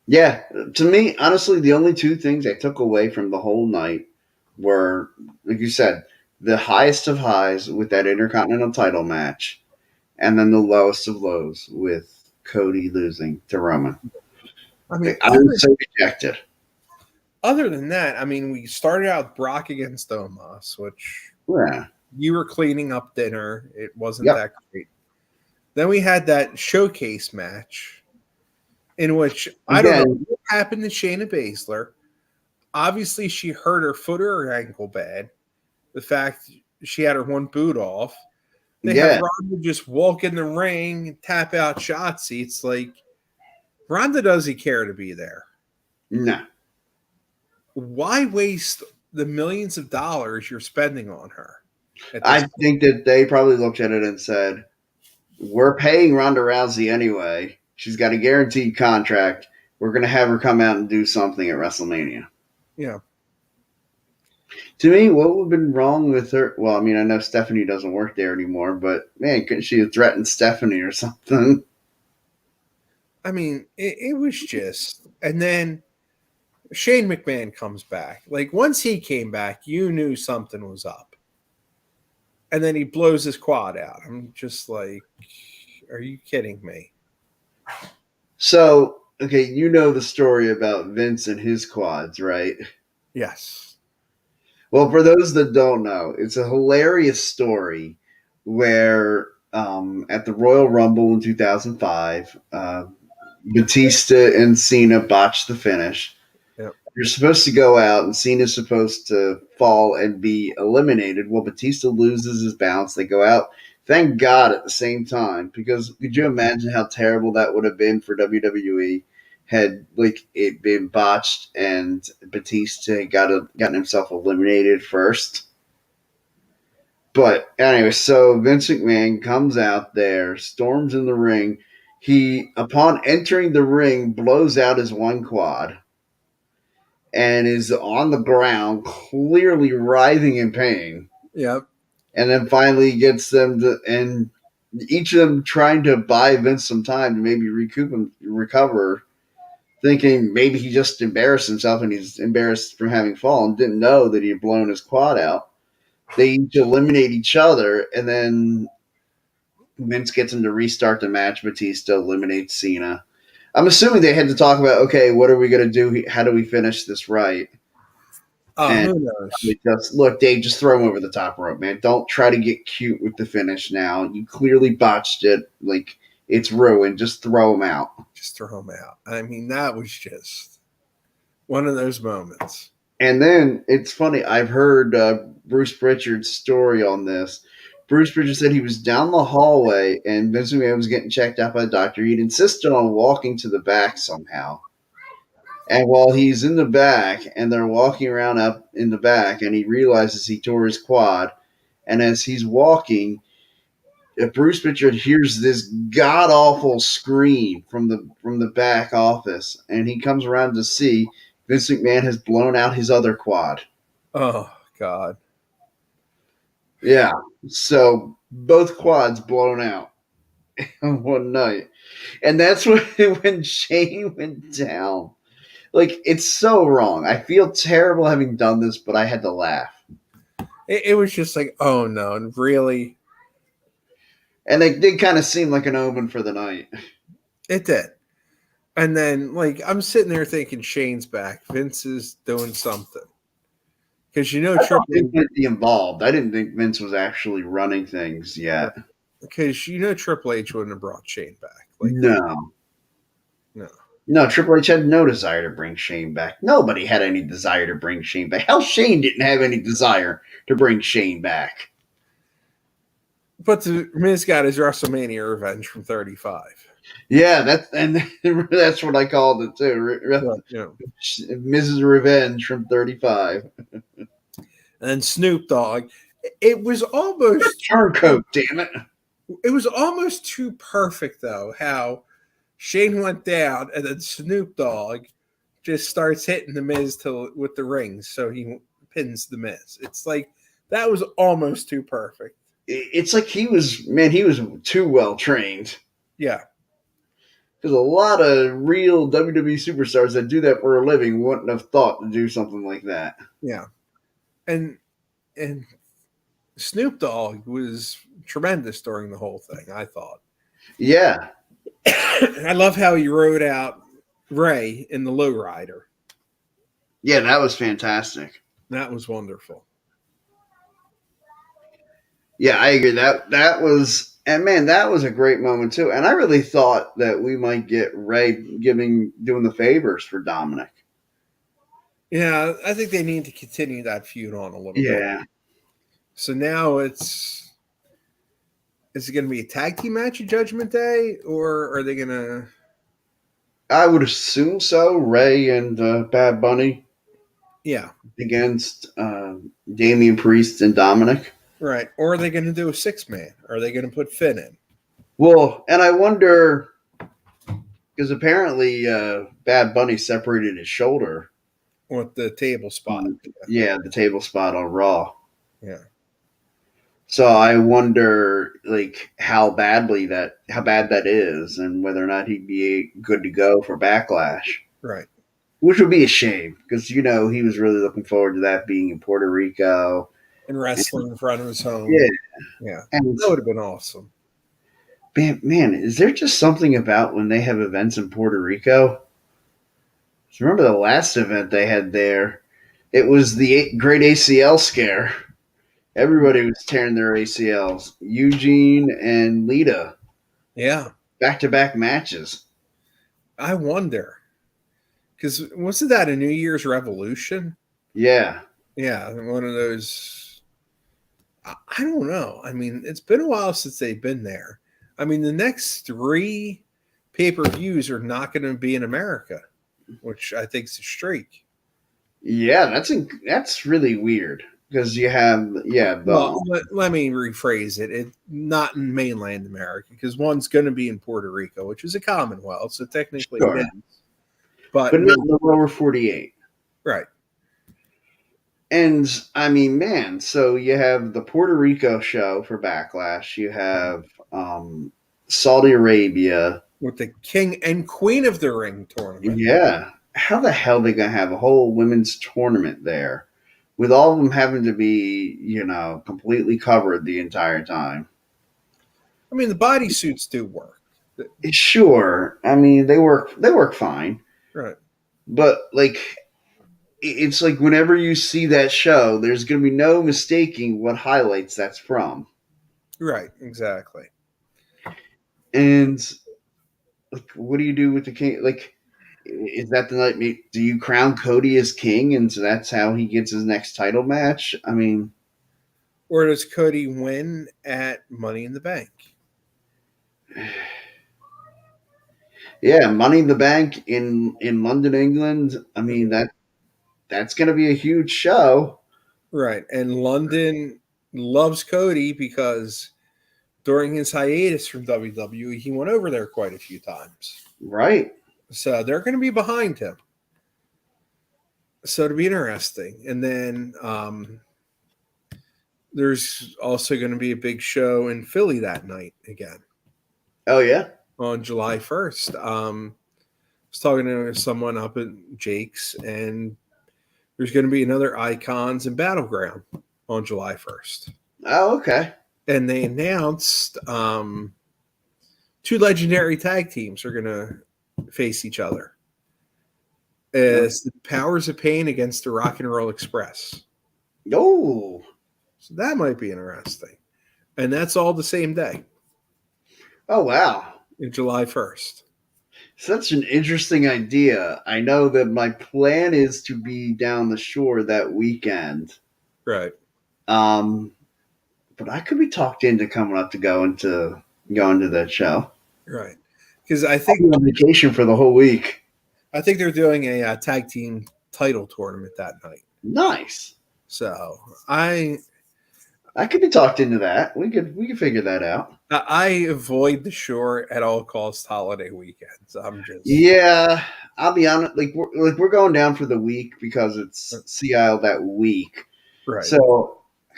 A: Yeah, to me, honestly, the only two things I took away from the whole night were, like you said, the highest of highs with that Intercontinental title match, and then the lowest of lows with Cody losing to Roman.
B: I mean,
A: I'm so dejected.
B: other than that, I mean, we started out Brock against Omos, which
A: Yeah.
B: you were cleaning up dinner. It wasn't
A: Yep.
B: that great. Then we had that showcase match in which I don't know
A: Again,
B: what happened to Shayna Baszler. Obviously, she hurt her foot or her ankle bad. The fact she had her one boot off. They have
A: yeah.
B: Ronda just walk in the ring and tap out Shotzi. It's like Ronda doesn't care to be there.
A: No.
B: Why waste the millions of dollars you're spending on her at this
A: I
B: point?
A: think that they probably looked at it and said, we're paying Ronda Rousey anyway. She's got a guaranteed contract. We're going to have her come out and do something at WrestleMania.
B: Yeah.
A: To me, what would have been wrong with her? Well, I mean, I know Stephanie doesn't work there anymore, but man, couldn't she have threatened Stephanie or something?
B: I mean, it was just. And then Shane McMahon comes back. Like, once he came back, you knew something was up. And then he blows his quad out. I'm just like, are you kidding me?
A: So, okay, you know the story about Vince and his quads, right?
B: Yes.
A: Well, for those that don't know, it's a hilarious story where at the Royal Rumble in 2005, Batista and Cena botched the finish.
B: Yep.
A: You're supposed to go out, and Cena's supposed to fall and be eliminated. Well, Batista loses his balance. They go out. Thank God at the same time, because could you imagine how terrible that would have been for WWE had like it been botched and Batista gotten himself eliminated first. But anyway, so Vince McMahon comes out there, storms in the ring. He, upon entering the ring, blows out his one quad and is on the ground, clearly writhing in pain.
B: Yep.
A: And then finally gets them to, and each of them trying to buy Vince some time to maybe recover, thinking maybe he just embarrassed himself and he's embarrassed from having fallen, didn't know that he had blown his quad out. They each eliminate each other, and then Vince gets him to restart the match. Batista eliminates Cena. I'm assuming they had to talk about, okay, what are we going to do? How do we finish this right?
B: Oh,
A: And
B: who knows?
A: just look, Dave, just throw him over the top rope, man. Don't try to get cute with the finish now. You clearly botched it. Like, it's ruined. Just throw him out.
B: Just throw him out. I mean, that was just one of those moments.
A: And then it's funny. I've heard Bruce Pritchard's story on this. Bruce Pritchard said he was down the hallway and Vince McMahon was getting checked out by the doctor. He'd insisted on walking to the back somehow. And while he's in the back and they're walking around up in the back, and he realizes he tore his quad. And as he's walking, Bruce Pritchard hears this god awful scream from the back office, and he comes around to see Vince McMahon has blown out his other quad.
B: Oh, God.
A: Yeah, so both quads blown out in one night, and that's when Shane went down. Like, it's so wrong. I feel terrible having done this, but I had to laugh.
B: It was just like, oh, no. And really,
A: And it did kind of seem like an omen for the night.
B: it did. And then, like, I'm sitting there thinking Shane's back. Vince is doing something. Because you know
A: I thought
B: Triple
A: Vince might be involved. I didn't think Vince was actually running things yet.
B: because you know Triple H wouldn't have brought Shane back. Like,
A: No.
B: no.
A: No, Triple H had no desire to bring Shane back. Nobody had any desire to bring Shane back. Hell, Shane didn't have any desire to bring Shane back.
B: But the Miz got his WrestleMania revenge from 35.
A: Yeah, that's what I called it too.
B: But, you know.
A: Mrs. Revenge from 35.
B: And Snoop Dogg. It was almost
A: Turncoat, damn it.
B: it was almost too perfect though, how Shane went down and then Snoop Dogg just starts hitting the Miz with the rings, so he pins the Miz. It's like that was almost too perfect.
A: It's like he was too well trained.
B: Yeah.
A: Because a lot of real WWE superstars that do that for a living wouldn't have thought to do something like that.
B: Yeah. And Snoop Dogg was tremendous during the whole thing, I thought.
A: Yeah,
B: I love how he rode out Ray in the lowrider.
A: yeah, that was fantastic.
B: That was wonderful.
A: Yeah, I agree. That was, and man, that was a great moment too. And I really thought that we might get Ray doing the favors for Dominic.
B: Yeah, I think they need to continue that feud on a little bit.
A: Yeah,
B: So now it's is it going to be a tag team match at Judgment Day, or are they going to?
A: I would assume so. Ray and Bad Bunny
B: Yeah,
A: against Damian Priest and Dominic.
B: right. Or are they going to do a 6-man? Are they going to put Finn in
A: Well, and I wonder because apparently Bad Bunny separated his shoulder.
B: with the table spot?
A: Yeah, the table spot on Raw.
B: Yeah,
A: So I wonder, like, how bad that is, and whether or not he'd be good to go for Backlash,
B: right.
A: which would be a shame because he was really looking forward to that being in Puerto Rico.
B: And wrestling in front of his home.
A: Yeah,
B: Yeah,
A: and
B: that would have been awesome.
A: man, is there just something about when they have events in Puerto Rico? Remember the last event they had there? It was the Great ACL scare. Everybody was tearing their ACLs. Eugene and Lita,
B: Yeah,
A: back-to-back matches.
B: I wonder because wasn't that a New Year's Revolution?
A: Yeah,
B: Yeah, one of those. I don't know. I mean, it's been a while since they've been there. I mean, the next 3 pay-per-views are not going to be in America, which I think is a streak.
A: yeah, that's really weird because you have
B: Well, let me rephrase it. It not in mainland America because one's going to be in Puerto Rico, which is a Commonwealth, so technically it
A: sure,
B: is. But
A: but not in the lower 48.
B: right,
A: And I mean, man, so you have the Puerto Rico show for Backlash. You have Saudi Arabia.
B: with the King and Queen of the Ring tournament.
A: Yeah, how the hell are they gonna have a whole women's tournament there, with all of them having to be completely covered the entire time?
B: I mean, the bodysuits do work.
A: Sure, I mean they work fine,
B: Right,
A: but like it's like whenever you see that show, there's going to be no mistaking what highlights that's from.
B: right, exactly.
A: And like, what do you do with the king? Like, is that the night? Do you crown Cody as king, and so that's how he gets his next title match? I mean,
B: Or does Cody win at Money in the Bank?
A: yeah, Money in the Bank in London, England. I mean that's going to be a huge show,
B: Right. And London loves Cody because during his hiatus from WWE, he went over there quite a few times.
A: right?
B: So they're going to be behind him. So it'll be interesting. And then there's also going to be a big show in Philly that night again
A: Oh yeah,
B: on July 1st. I was talking to someone up at Jake's, and there's going to be another Icons and Battleground on July 1st.
A: oh okay,
B: And they announced 2 legendary tag teams are going to face each other. It's the Powers of Pain against the Rock and Roll Express.
A: oh
B: So that might be interesting. And that's all the same day,
A: oh wow.
B: in July 1st.
A: Such an interesting idea. I know that my plan is to be down the shore that weekend.
B: Right.
A: Um, but I could be talked into coming up to going to that show.
B: Right. Because
A: I'll be on vacation for the whole week.
B: I think they're doing a tag team title tournament that night.
A: Nice.
B: So I
A: could be talked into that. We could figure that out.
B: avoid the shore at all costs holiday weekends. I'm just
A: Yeah, I'll be honest. We're going down for the week because it's CIL that week.
B: right.
A: So,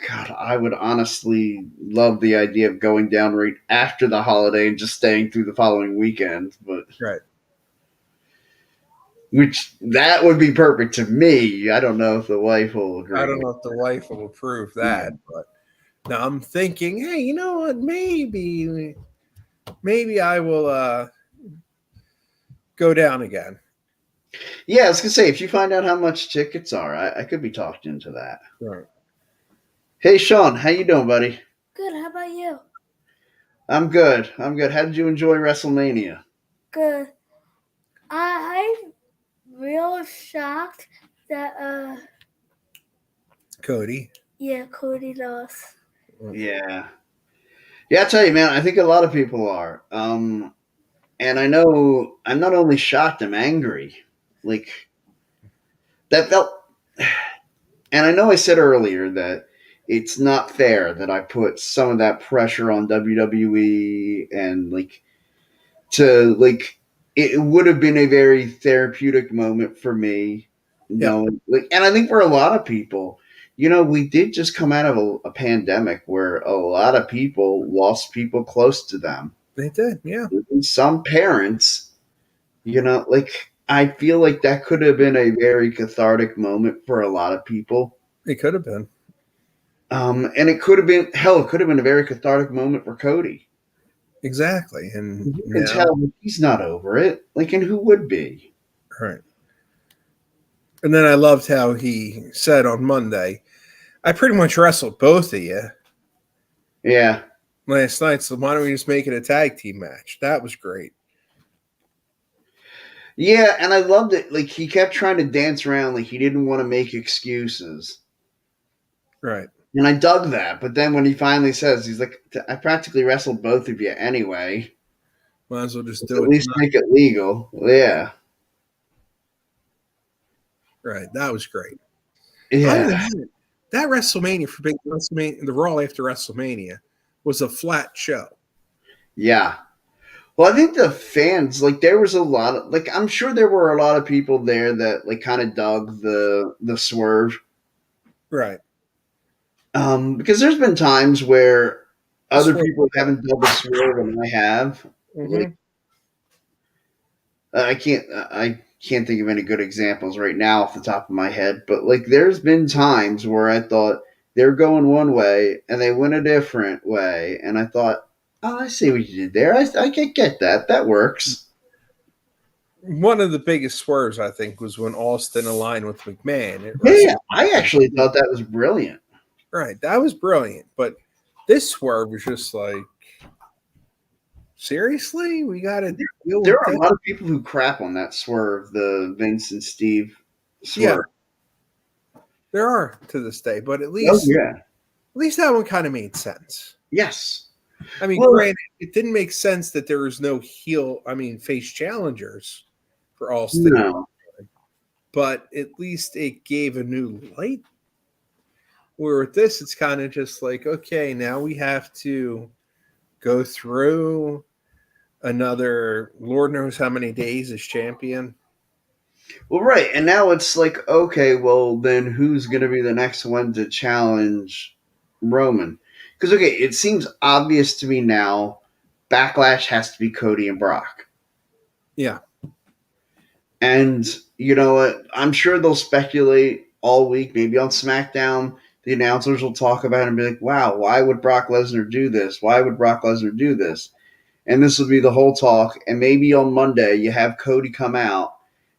A: God, I would honestly love the idea of going down right after the holiday and just staying through the following weekend. But
B: Right.
A: which that would be perfect to me. I don't know if the wife will agree.
B: I don't know if the wife will approve that, but Now I'm thinking, hey, you know what? Maybe I will go down again.
A: Yeah, I was gonna say if you find out how much tickets are, I could be talked into that.
B: Right.
A: Hey Sean, how you doing, buddy?
C: Good. How about you?
A: I'm good. I'm good. How did you enjoy WrestleMania?
C: Good. I'm real shocked that
B: Cody.
C: yeah, Cody lost.
A: Yeah. Yeah, I tell you, man, I think a lot of people are. And I know I'm not only shocked, I'm angry. Like that felt and I know I said earlier that it's not fair that I put some of that pressure on WWE and like to like it would have been a very therapeutic moment for me
B: Yeah,
A: knowing like and I think for a lot of people, we did just come out of a pandemic where a lot of people lost people close to them.
B: they did. Yeah,
A: And some parents, like I feel like that could have been a very cathartic moment for a lot of people.
B: it could have been.
A: And it could have been hell, it could have been a very cathartic moment for Cody.
B: Exactly. And
A: You can
B: now,
A: tell he's not over it. Like, and who would be?
B: right. And then I loved how he said on Monday, I pretty much wrestled both of you
A: Yeah.
B: last night, so why don't we just make it a tag team match? That was great.
A: Yeah, and I loved it. Like he kept trying to dance around like he didn't want to make excuses.
B: Right.
A: And I dug that. But then when he finally says, he's like, I practically wrestled both of you anyway.
B: Might as well just
A: Let's
B: do
A: at
B: it
A: least
B: tonight.
A: make it legal. Yeah.
B: Right. That was great. Other than
A: Yeah.
B: that, that WrestleMania for big WrestleMania, the Raw after WrestleMania was a flat show.
A: Yeah. Well, I think the fans, like, there was a lot of, like, I'm sure there were a lot of people there that, like, kind of dug the swerve.
B: Right.
A: Because there's been times where other
B: Swerve.
A: people haven't dug the swerve and I have. Like,
B: Mm-hmm.
A: I can't think of any good examples right now off the top of my head, but like there's been times where I thought they're going one way and they went a different way, and I thought, oh, I see what you did there. I can get that. That works.
B: One of the biggest swerves, I think, was when Austin aligned with McMahon at
A: Yeah, I
B: WrestleMania.
A: actually thought that was brilliant.
B: Right. That was brilliant. But this swerve was just like, seriously? We got to deal
A: There
B: with
A: are a
B: that?
A: lot of people who crap on that swerve, the Vince and Steve
B: Yeah,
A: swerve.
B: there are to this day. But
A: Oh yeah,
B: at least that one kind of made sense.
A: yes.
B: I mean,
A: Well,
B: granted, it didn't make sense that there was no face challengers for Austin,
A: no.
B: but at least it gave a new light. Where with this, it's kind of just like, okay, now we have to go through another Lord knows how many days as champion.
A: Well, right, and now it's like, okay, well, then who's going to be the next one to challenge Roman? Because okay, it seems obvious to me now. Backlash has to be Cody and Brock,
B: Yeah,
A: and you know what? I'm sure they'll speculate all week. Maybe on SmackDown, the announcers will talk about it and be like, "Wow, why would Brock Lesnar do this? Why would Brock Lesnar do this?" And this will be the whole talk. And maybe on Monday you have Cody come out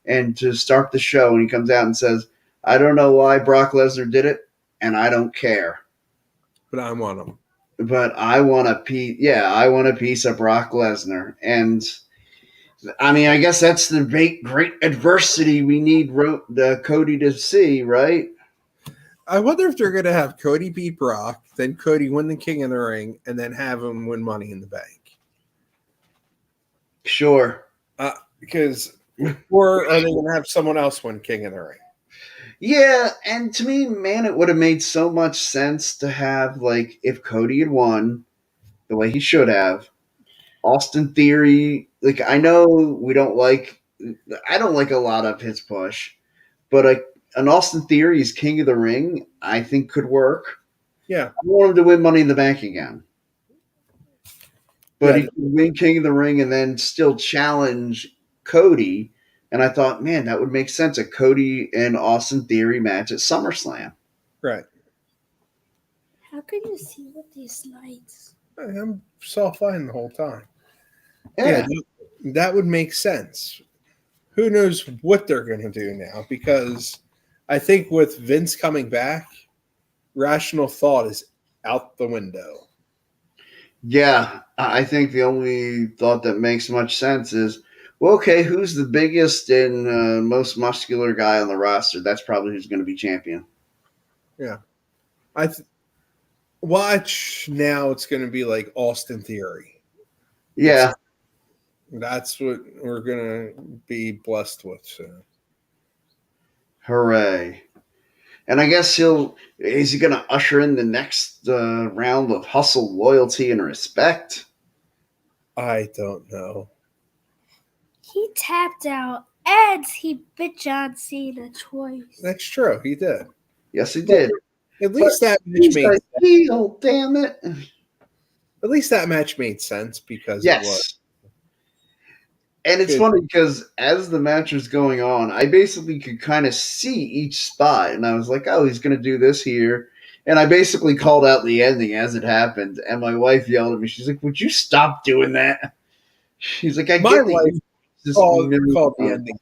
A: and to start the show, and he comes out and says, "I don't know why Brock Lesnar did it, and I don't care,
B: but I want them.
A: but I want a piece. Yeah, I want a piece of Brock Lesnar." And I mean, I guess that's the great adversity we need the Cody to see, right?
B: I wonder if they're going to have Cody beat Brock, then Cody win the King of the Ring, and then have him win Money in the Bank.
A: Sure.
B: Because, or are they going to have someone else win King of the Ring?
A: Yeah, and to me, man, it would have made so much sense to have like if Cody had won the way he should have, Austin Theory, like I know we don't like, I don't like a lot of his push, but an Austin Theory is King of the Ring, I think could work.
B: Yeah,
A: I want him to win Money in the Bank again, but
B: yeah,
A: he could win King of the Ring and then still challenge Cody. And I thought, man, that would make sense, a Cody and Austin Theory match at SummerSlam.
B: right.
C: How can you see with these lights?
B: I'm saw fine the whole time.
A: Yeah.
B: That would make sense. Who knows what they're going to do now? Because I think with Vince coming back, rational thought is out the window.
A: Yeah, I think the only thought that makes much sense is, well, okay, who's the biggest and most muscular guy on the roster? That's probably who's going to be champion.
B: Yeah, watch now. It's going to be like Austin Theory.
A: Yeah,
B: That's what we're going to be blessed with soon.
A: hooray! And I guess is he going to usher in the next round of hustle, loyalty, and respect?
B: I don't know.
C: He tapped out and he bit John Cena twice.
B: That's true. He did.
A: Yes, he did.
B: At least that match
A: He's
B: made
A: a heel, damn it!
B: at least that match made sense because it was
A: Yes. And it's
B: good.
A: funny because as the match was going on, I basically could kind of see each spot, and I was like, "Oh, he's going to do this here," and I basically called out the ending as it happened. And my wife yelled at me. She's like, "Would you stop doing that?" She's like, "I
B: My
A: get that
B: wife
A: you just
B: called the ending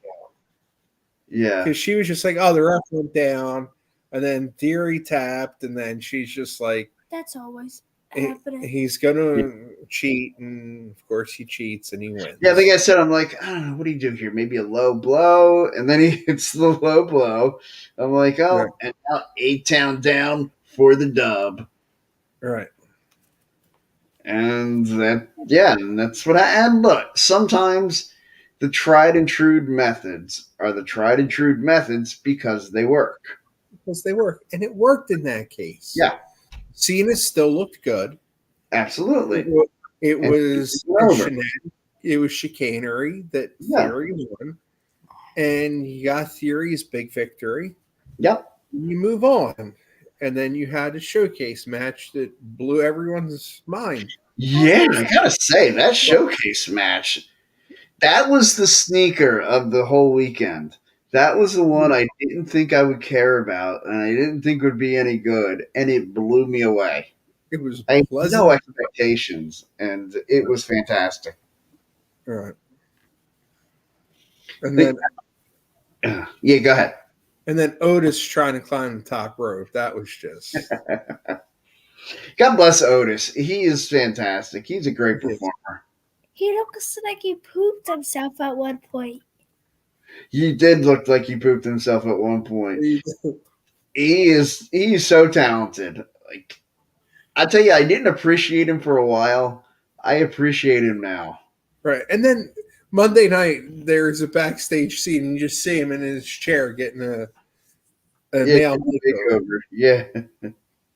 A: Yeah,
B: because she was just like, "Oh, the ref went down," and then Theory tapped, and then she's just like,
C: That's always
B: he-
C: happening.
B: "He's gonna cheat," and of course he cheats and he wins.
A: yeah. Like I said, I'm like, I don't know, what do you do here? Maybe a low blow, and then he hits the low blow. I'm like, oh,
B: Right.
A: and now 8 Town down for the dub.
B: All right.
A: And that's what I and look, sometimes the tried and true methods are the tried and true methods because they work.
B: Because they work, and it worked in that case.
A: Yeah,
B: Cena still looked good.
A: absolutely.
B: It
A: And
B: was
A: it's over.
B: it was chicanery that
A: Yeah.
B: Theory won, and you got Theory's big victory.
A: Yep.
B: You move on, and then you had a showcase match that blew everyone's mind.
A: Yeah, I gotta say, that showcase match, that was the sneaker of the whole weekend. That was the one I didn't think I would care about and I didn't think would be any good, and it blew me away.
B: It was
A: I had
B: pleasant.
A: no expectations, and it was fantastic.
B: All right. And then
A: Yeah, go ahead.
B: Otis trying to climb the top rope. That was just
A: God bless Otis. He is fantastic. He's a great performer.
C: He looks like he pooped himself at one point.
A: He did look like he pooped himself at one point. He's so talented. Like, I tell you, I didn't appreciate him for a while. I appreciate him now.
B: right. And then Monday night, there's a backstage scene, and you just see him in his chair getting a nail makeover.
A: Yeah.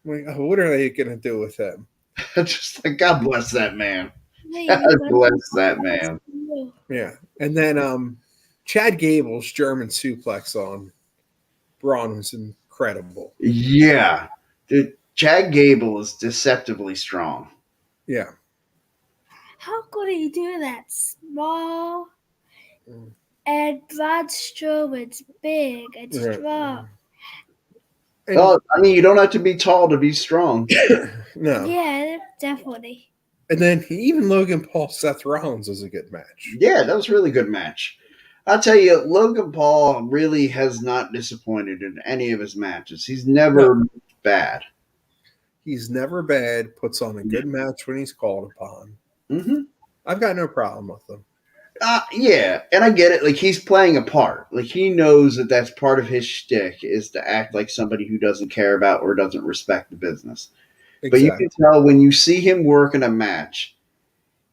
B: Like, oh, what are they going to do with him?
A: Just like, God bless that man.
C: Wait,
A: God
C: you
A: bless
C: got-
A: that man.
B: Yeah. And then Chad Gable's German suplex on Braun was incredible.
A: Yeah. Dude, Chad Gable is deceptively strong.
B: Yeah.
C: How could he do that? Small
B: Mm.
C: and Braun Strowman's big and
B: Right.
C: strong.
B: And,
A: Well, I mean, you don't have to be tall to be strong.
B: no.
C: Yeah, definitely.
B: And then even Logan Paul, Seth Rollins was a good match.
A: Yeah, that was a really good match. I'll tell you, Logan Paul really has not disappointed in any of his matches. He's never bad.
B: He's never bad, puts on a good match when he's called upon.
A: Mm-hmm.
B: I've got no problem with him.
A: Yeah, and I get it. Like, he's playing a part. Like, he knows that that's part of his shtick is to act like somebody who doesn't care about or doesn't respect the business.
B: Exactly.
A: But you can tell when you see him work in a match,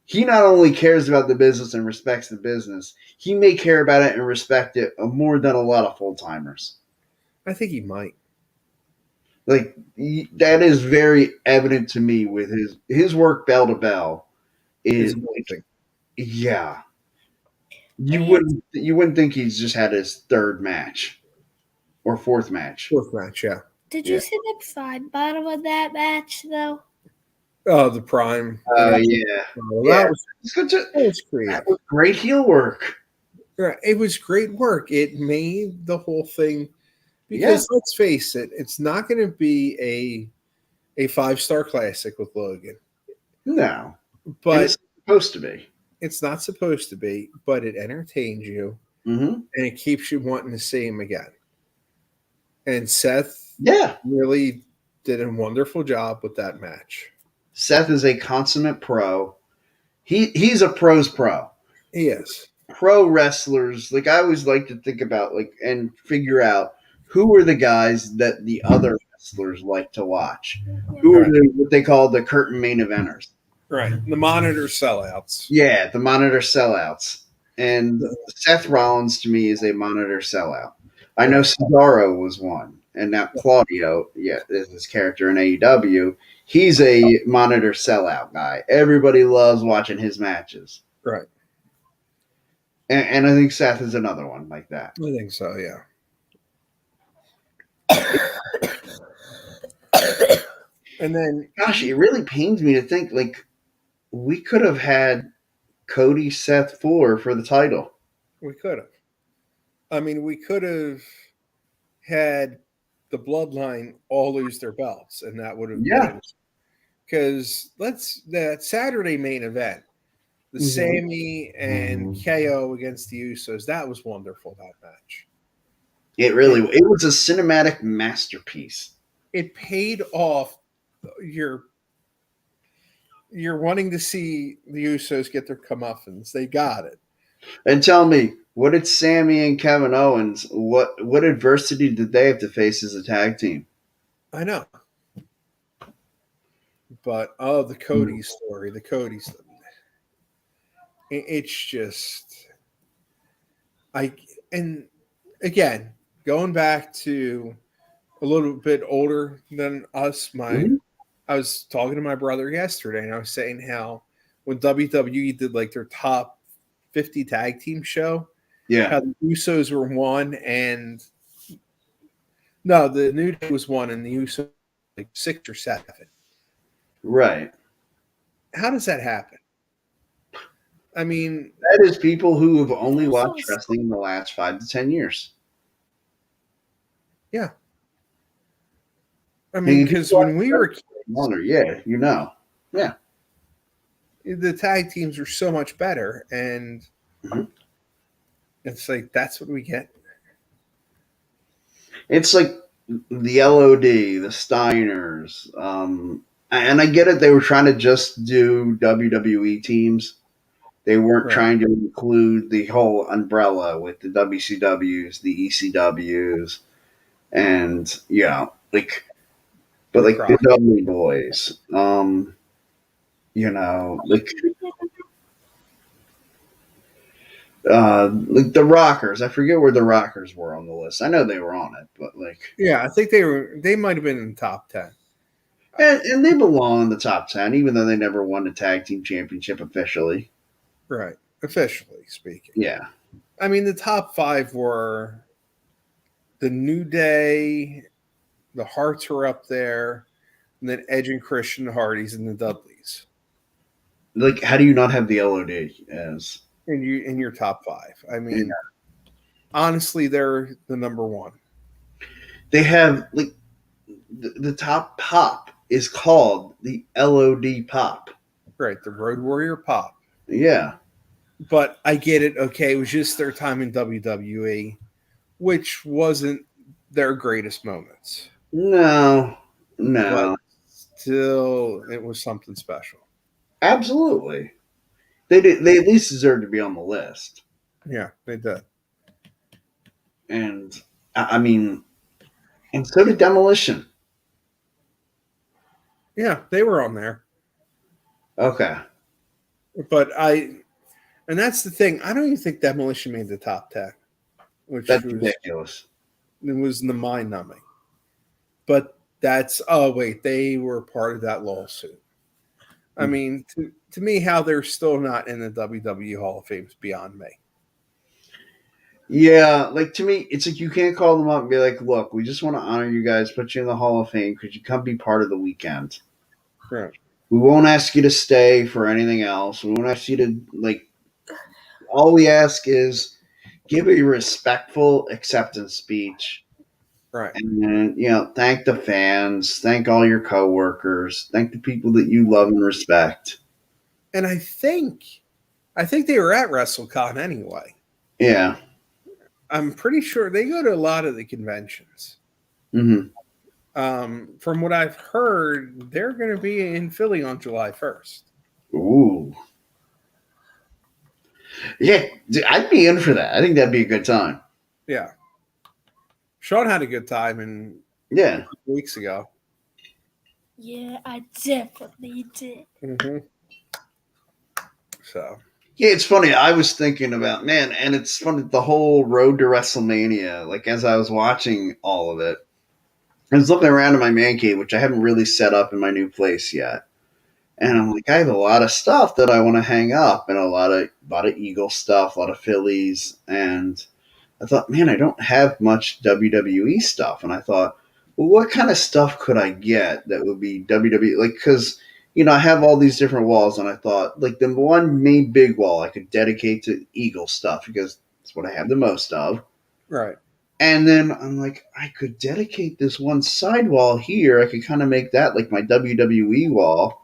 A: he not only cares about the business and respects the business, he may care about it and respect it more than a lot of full timers.
B: I think he might.
A: Like, that is very evident to me with his work bell to bell.
B: It's
A: Is
B: amazing.
A: yeah. You wouldn't think he's just had his third match or fourth match.
B: Fourth match, yeah.
C: Did
A: Yeah.
C: you see the prime bottom of that match, though?
B: Oh, the Prime.
A: Yeah.
B: Oh,
A: Yeah.
B: that was
A: It's good to,
B: that was creative.
A: that was great heel work.
B: Right. It was great work. It made the whole thing because let's face it, it's not going to be a a 5-star classic with Logan.
A: No, and it's
B: But
A: supposed to be.
B: it's not supposed to be, but it entertains you
A: Mm-hmm.
B: and it keeps you wanting to see him again. And Seth
A: Yeah,
B: really did a wonderful job with that match.
A: Seth is a consummate pro. He's a pro's pro.
B: He is.
A: Pro wrestlers, like I always like to think about like and figure out who are the guys that the other wrestlers like to watch. Who are
B: Right.
A: what they call the curtain main eventers.
B: Right. The monitor sellouts.
A: Yeah, the monitor sellouts. And Seth Rollins to me is a monitor sellout. I know
B: Right.
A: Cesaro was one, and now Claudio, yeah, is his character in AEW. He's a monitor sellout guy. Everybody loves watching his matches.
B: Right.
A: And I think Seth is another one like that.
B: I think so, yeah. And then,
A: Gosh, it really pains me to think like we could have had Cody, Seth, Fuller for the title.
B: we could have. I mean, we could have had the bloodline all lose their belts, and that would have
A: Yeah.
B: been because that Saturday main event, the
A: Mhm.
B: Sammy and KO against the Usos, that was wonderful. That match.
A: It was a cinematic masterpiece.
B: It paid off. You're wanting to see the Usos get their comeuppance. They got it.
A: And tell me, what did Sammy and Kevin Owens? What adversity did they have to face as a tag team?
B: I know. But the Cody story, it's just and again, going back to a little bit older than us,
A: Mhm.
B: I was talking to my brother yesterday and I was saying how when WWE did like their top 50 tag team show,
A: Yeah,
B: how the Usos were one and no, the New Day was one and the Usos like 6 or 7.
A: right.
B: How does that happen? I mean,
A: That is people who have only
C: Usos.
A: watched wrestling in the last 5 to 10 years.
B: yeah. I
A: And
B: mean,
A: if you
B: because
A: watch
B: when we were kids,
A: longer, yeah, you know, yeah.
B: the tag teams were so much better, and
A: Mhm.
B: it's like that's what we get.
A: It's like the LOD, the Steiners, and I get it. They were trying to just do WWE teams. They weren't
B: Right.
A: trying to include the whole umbrella with the WCWs, the ECWs, and but
B: The
A: like the
B: Croc.
A: Dudley Boys, like the Rockers. I forget where the Rockers were on the list. I know they were on it, but
B: Yeah, I think they might have been in the top 10.
A: and they belong in the top 10, even though they never won the tag team championship officially.
B: Right. Officially speaking.
A: Yeah,
B: I mean, the top 5 were the New Day, the Hearts were up there, and then Edge and Christian, the Hardys, and the Dudleys.
A: like how do you not have the LOD as?
B: In your top 5. I mean, honestly, they're the number 1.
A: They have like the top pop is called the LOD pop.
B: Right, the Road Warrior Pop.
A: Yeah,
B: But I get it. Okay, it was just their time in WWE, which wasn't their greatest moments,
A: no,
B: but
A: no,
B: still, it was something special.
A: absolutely. They at least deserve to be on the list.
B: Yeah, they did.
A: And I mean, and so did Demolition.
B: Yeah, they were on there.
A: Okay,
B: But and that's the thing. I don't even think Demolition made the top 10, which
A: that's
B: was
A: ridiculous.
B: it was the mind numbing. But wait, they were part of that lawsuit. I mean, to me, how they're still not in the WWE Hall of Fame is beyond me.
A: Yeah, like to me, it's like you can't call them up and be like, "Look, we just want to honor you guys, put you in the Hall of Fame. Could you come be part of the weekend?
B: Right.
A: We won't ask you to stay for anything else. We won't ask you to like. All we ask is give a respectful acceptance speech
B: Right.
A: And thank the fans, thank all your coworkers, thank the people that you love and respect.
B: And I think they were at WrestleCon anyway.
A: Yeah.
B: I'm pretty sure they go to a lot of the conventions.
A: Hmm.
B: From what I've heard, they're going to be in Philly on July 1st.
A: Ooh. Yeah, I'd be in for that. I think that'd be a good time.
B: Yeah. Sean had a good time a
A: Yeah.
B: couple weeks ago.
C: Yeah, I definitely did.
B: Mm-hmm. So,
A: Yeah, it's funny. I was thinking about, man, and it's funny, the whole road to WrestleMania, like as I was watching all of it, I was looking around in my man cave, which I haven't really set up in my new place yet. And I'm like, I have a lot of stuff that I want to hang up, and a lot of Eagle stuff, a lot of Phillies, and I thought, man, I don't have much WWE stuff, and I thought, well, what kind of stuff could I get that would be WWE? Like, because I have all these different walls, and I thought, like, the one main big wall I could dedicate to Eagle stuff because it's what I have the most of.
B: right.
A: And then I'm like, I could dedicate this one side wall here. I could kind of make that like my WWE wall.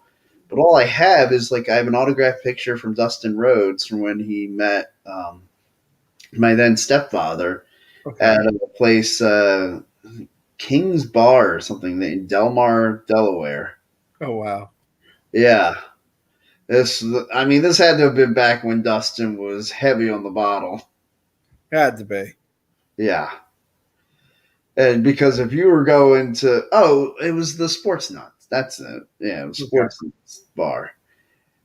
A: But all I have is like I have an autographed picture from Dustin Rhodes from when he met my then stepfather
B: Okay.
A: at a place, King's Bar or something in Delmar, Delaware.
B: Oh, wow.
A: Yeah, this had to have been back when Dustin was heavy on the bottle.
B: Had to be.
A: Yeah, and because if you were going to, it was the Sports Nuts. That's it. Yeah, it was
B: Okay.
A: Sports Nuts Bar,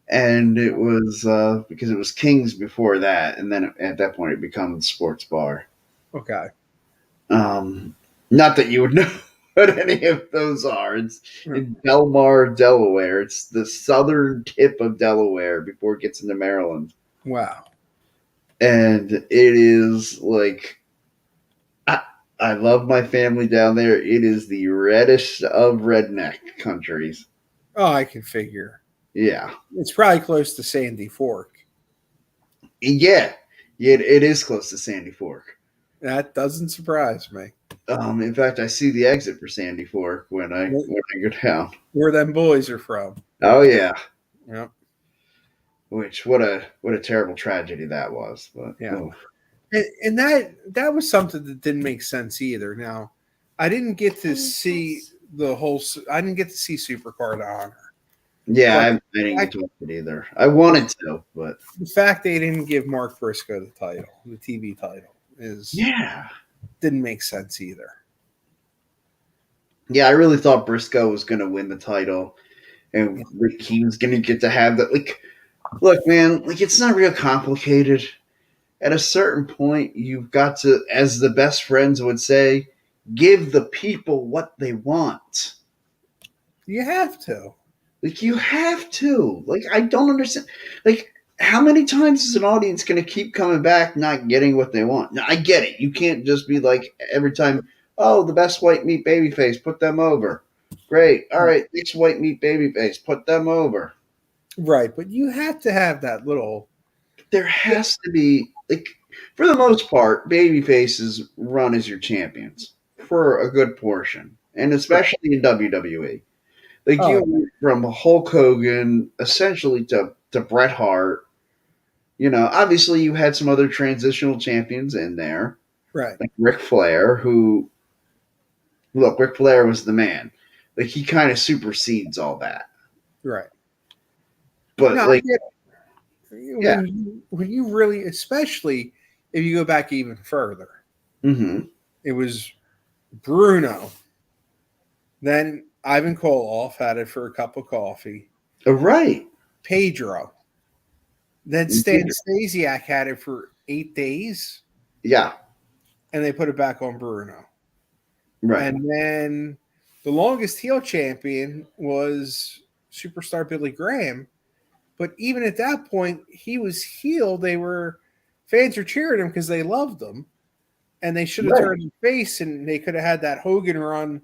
A: and it was because it was King's before that, and then at that point it became the Sports Bar.
B: Okay.
A: Um, Not that you would know what any of those are. It's
B: Hmm.
A: in Delmar, Delaware. It's the southern tip of Delaware before it gets into Maryland.
B: Wow.
A: And it is like, I, I love my family down there. It is the reddest of redneck countries.
B: Oh, I can figure.
A: Yeah.
B: It's probably close to Sandy Fork.
A: Yeah. Yeah, it is close to Sandy Fork.
B: That doesn't surprise me.
A: In fact, I see the exit for Sandy Fork when I go down.
B: Where them boys are from.
A: Oh yeah.
B: Yep.
A: Which what a terrible tragedy that was. But
B: Yeah. And that was something that didn't make sense either. Now, I didn't get to see I didn't get to see Supercard of Honor.
A: yeah,
B: But
A: I didn't get to watch it either. I wanted to, but
B: the fact they didn't give Mark Briscoe the title, the TV title,
A: yeah,
B: didn't make sense either.
A: yeah, I really thought Briscoe was going to win the title, and he was going to get to have that. Like, look, man, like it's not real complicated. At a certain point, you've got to, as the best friends would say, give the people what they want.
B: You have to.
A: Like you have to. Like I don't understand. Like how many times is an audience going to keep coming back not getting what they want? Now I get it. You can't just be like every time, oh, the best white meat babyface, put them over. Great. All right, next white meat babyface, put them over.
B: Right, but you have to have that little.
A: There has to be like for the most part, babyfaces run as your champions for a good portion, and especially in WWE. Like
B: Oh,
A: you went from Hulk Hogan essentially to Bret Hart. Obviously you had some other transitional champions in there,
B: right,
A: like Ric Flair, who look, Ric Flair was the man. Like he kind of supersedes all that.
B: right.
A: But
B: No, I
A: like,
B: get
A: yeah.
B: when you really, especially if you go back even further,
A: Mm-hmm.
B: it was Bruno. Then Ivan Koloff had it for a cup of coffee.
A: Right.
B: Pedro. Then Stan Stasiak had it for 8 days,
A: Yeah.
B: and they put it back on Bruno.
A: Right.
B: And then the longest heel champion was superstar Billy Graham. But even at that point, he was heel. Fans were cheering him because they loved him, and they should have
A: Right.
B: turned his face, and they could have had that Hogan run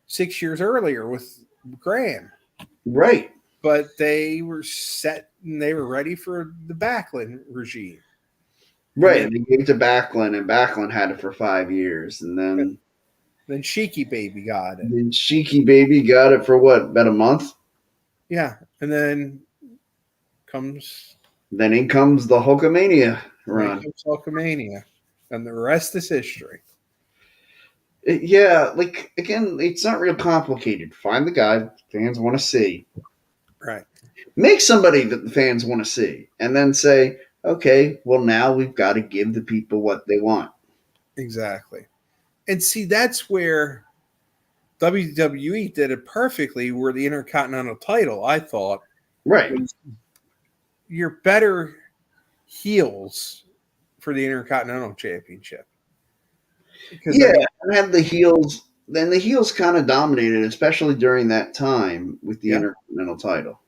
B: 6 years earlier with Graham.
A: Right.
B: But they were set and they were ready for the Backlund regime.
A: Right. And they gave it to Backlund, and Backlund had it for 5 years, and then
B: Then Sheiky Baby got it.
A: Then Cheeky Baby got it for what, about a month?
B: Yeah, and then comes
A: Then in comes the Hulkamania
B: then
A: run.
B: comes Hulkamania, and the rest is history.
A: Yeah, like again, it's not real complicated. Find the guy fans want to see.
B: Right.
A: Make somebody that the fans want to see, and then say, okay, well now we've got to give the people what they want.
B: Exactly. And see, that's where WWE did it perfectly. Where the Intercontinental title, I thought,
A: Right.
B: was your better heels for the Intercontinental Championship. Because I
A: Yeah,
B: mean,
A: and have the heels. Then the heels kind of dominated, especially during that time with the
B: yeah,
A: Intercontinental title.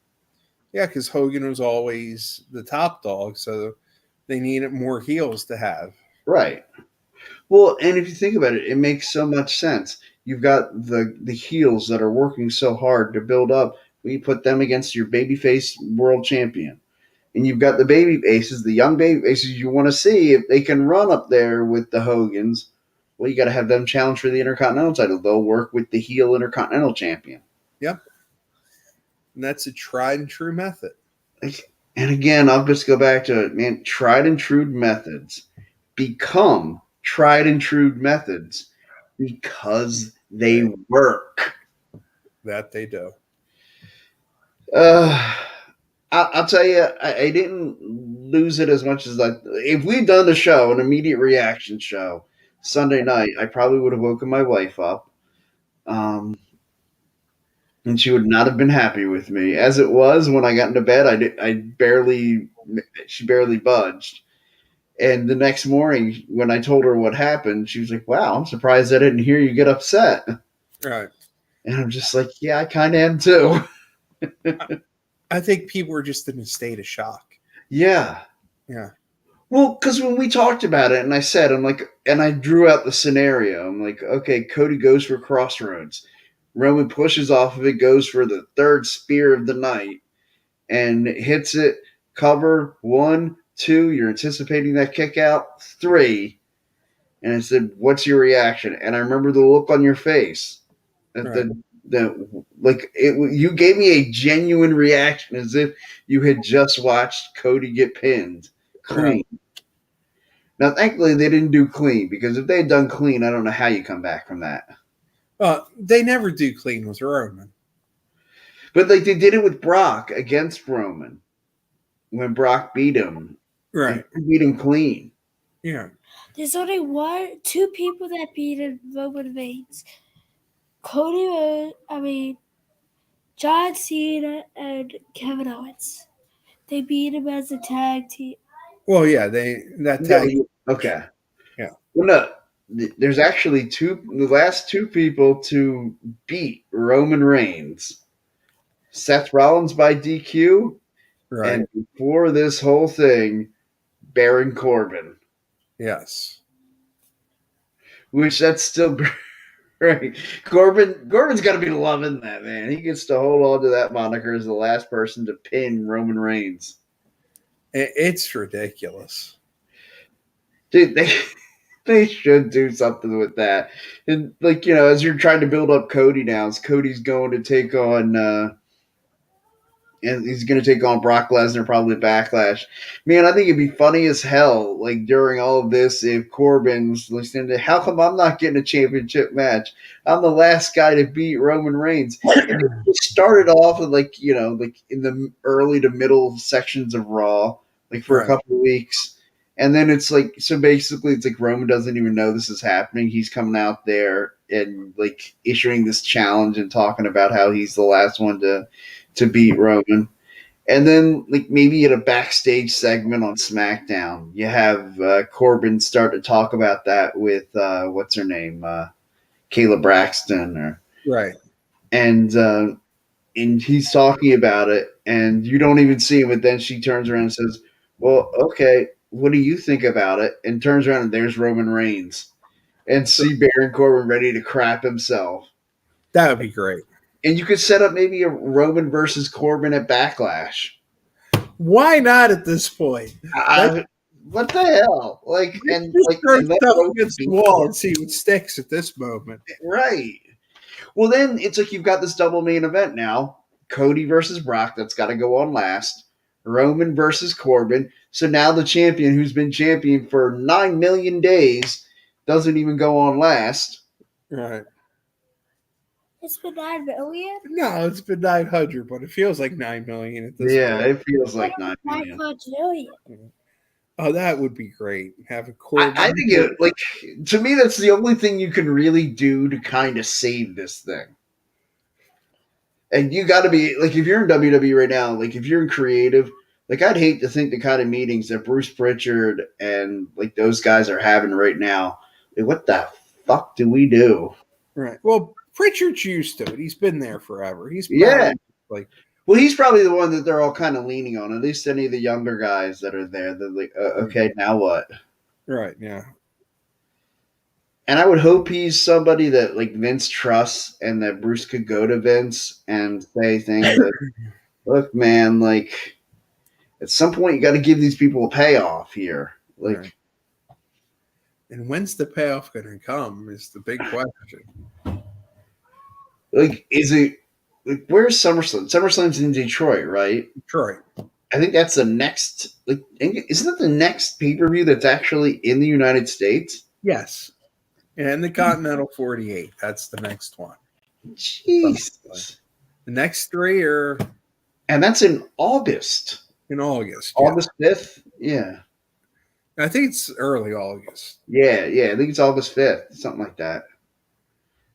B: yeah, because Hogan was always the top dog, so they needed more heels to have.
A: Right. Well, and if you think about it, it makes so much sense. You've got the heels that are working so hard to build up. We put them against your babyface world champion, and you've got the baby faces, the young baby faces. You want to see if they can run up there with the Hogans. Well, you got to have them challenge for the Intercontinental title. They'll work with the heel Intercontinental champion.
B: Yep, and that's a tried and true method.
A: And again, I'll just go back to it, man. Tried and true methods become tried and true methods because they work.
B: That they do.
A: Uh, I'll tell you, I didn't lose it as much as I. If we'd done the show, an immediate reaction show, Sunday night, I probably would have woken my wife up, and she would not have been happy with me. As it was, when I got into bed, she barely budged. And the next morning, when I told her what happened, she was like, "Wow, I'm surprised I didn't hear you get upset."
B: Right.
A: And I'm just like, "Yeah, I kind of am too."
B: I think people were just in a state of shock.
A: Yeah.
B: Yeah.
A: Well, because when we talked about it, and I said, I'm like, and I drew out the scenario. I'm like, okay, Cody goes for Crossroads. Roman pushes off of it, goes for the third spear of the night, and hits it. Cover 1, 2. You're anticipating that kick out. 3. And I said, "What's your reaction?" And I remember the look on your face. That
B: Right.
A: you gave me a genuine reaction, as if you had just watched Cody get pinned
B: Right.
A: clean. Now, thankfully, they didn't do clean, because if they had done clean, I don't know how you come back from that.
B: They never do clean with Roman.
A: But like they did it with Brock against Roman when Brock beat him, and
B: Right.
A: he beat him clean.
B: Yeah.
C: There's only two people that beat Roman Reigns. John Cena and Kevin Owens. They beat him as a tag team.
B: Well, yeah, that tag.
A: Okay.
B: Yeah.
A: Well, no. There's actually the last two people to beat Roman Reigns: Seth Rollins by DQ,
B: Right.
A: and before this whole thing, Baron Corbin.
B: Yes.
A: Which that's still great. Corbin's got to be loving that, man. He gets to hold on to that moniker as the last person to pin Roman Reigns.
B: It's ridiculous.
A: Dude, they should do something with that. And like, as you're trying to build up Cody now, as Cody's going to take on and he's going to take on Brock Lesnar probably Backlash. Man, I think it'd be funny as hell, like during all of this, if Corbin's listening to, how come I'm not getting a championship match? I'm the last guy to beat Roman Reigns. And it started off with like in the early to middle sections of Raw, like for a
B: Right.
A: couple of weeks. And then it's like, so basically it's like Roman doesn't even know this is happening. He's coming out there and like issuing this challenge and talking about how he's the last one to beat Roman. And then, like, maybe at a backstage segment on SmackDown, you have Corbin start to talk about that with what's her name, Kayla Braxton,
B: Right.
A: and he's talking about it, and you don't even see him. But then she turns around and says, "Well, okay, what do you think about it?" And turns around, and there's Roman Reigns, and see Baron Corbin ready to crap himself.
B: That would be great.
A: And you could set up maybe a Roman versus Corbin at Backlash.
B: Why not at this point?
A: I, what the hell?
B: Just throw
A: And let
B: stuff
A: Roman
B: against the
A: beat
B: wall
A: Corbin.
B: and see what sticks at this moment.
A: Right. Well, then it's like you've got this double main event now. Cody versus Brock. That's got to go on last. Roman versus Corbin. So now the champion, who's been champion for 9 million days, doesn't even go on last.
B: Right.
C: It's been 9 million.
B: No, it's been 900, but it feels like 9 million at this
A: Yeah,
B: point.
A: it feels
C: What
A: like 9
C: about
A: million.
C: 9 million?
B: Oh, that would be great. Have a
A: I
B: Corbin.
A: think to me, that's the only thing you can really do to kind of save this thing. And you got to be like, if you're in WWE right now, like if you're in creative, like I'd hate to think the kind of meetings that Bruce Pritchard and like those guys are having right now. Like, what the fuck do we do?
B: Right. Well, Pritchard's used to it. He's been there forever. He's
A: Yeah.
B: probably like,
A: Well, he's probably the one that they're all kind of leaning on. At least any of the younger guys that are there. They're like, okay, now what?
B: right. Yeah.
A: And I would hope he's somebody that like Vince trusts and that Bruce could go to Vince and say things like, look, man, like at some point you got to give these people a payoff here. Like,
B: Right. And when's the payoff going to come is the big question.
A: like is it like where's SummerSlam? SummerSlam's in Detroit, right?
B: Detroit.
A: I think that's the next. Like, isn't that the next pay per view that's actually in the United States?
B: Yes. And the Continental 48. That's the next one.
A: Jesus.
B: The next three are
A: And that's in August.
B: in August. Yeah.
A: August 5th? Yeah.
B: I think it's early August.
A: Yeah, I think it's August 5th, something like that.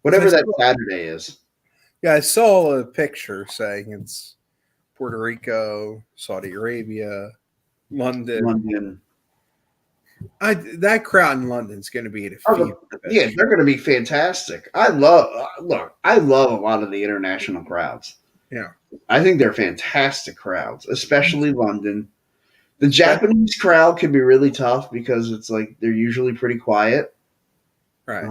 A: Whatever that Saturday is.
B: Yeah, I saw a picture saying it's Puerto Rico, Saudi Arabia, London.
A: London.
B: That crowd in London's going to be at a fever pitch.
A: Yeah, they're going to be fantastic. I love a lot of the international crowds.
B: Yeah.
A: I think they're fantastic crowds, especially London. The Japanese crowd can be really tough because it's like they're usually pretty quiet.
B: Right.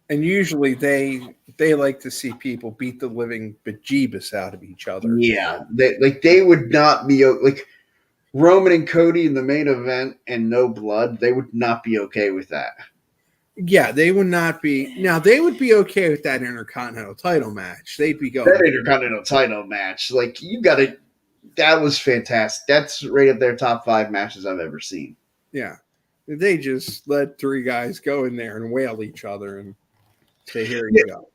B: And usually they like to see people beat the living bejeebus out of each other.
A: Yeah, they would not be like Roman and Cody in the main event and no blood. They would not be okay with that.
B: Yeah, they would not be. Now they would be okay with that Intercontinental title match. They'd be going
A: That Intercontinental title match, like you got to. That was fantastic. That's right up there, top 5 matches I've ever seen.
B: Yeah, they just let 3 guys go in there and wail each other and say, "Here you go."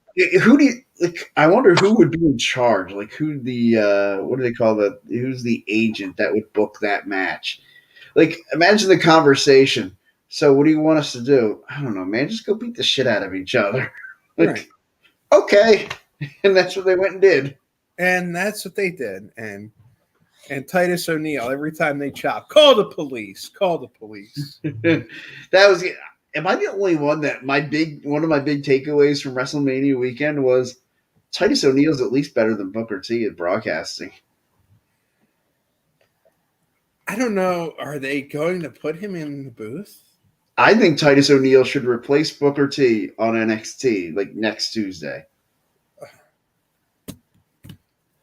A: Who do you like? I wonder who would be in charge. Like who the what do they call that? Who's the agent that would book that match? Like imagine the conversation. So what do you want us to do? I don't know, man. Just go beat the shit out of each other. Like,
B: Right.
A: Okay, and that's what they went and did.
B: And that's what they did. And Titus O'Neil, every time they chop, call the police. Call the police.
A: That was. Am I the only one that one of my big takeaways from WrestleMania weekend was Titus O'Neil's at least better than Booker T at broadcasting.
B: I don't know. Are they going to put him in the booth?
A: I think Titus O'Neil should replace Booker T on NXT like next Tuesday.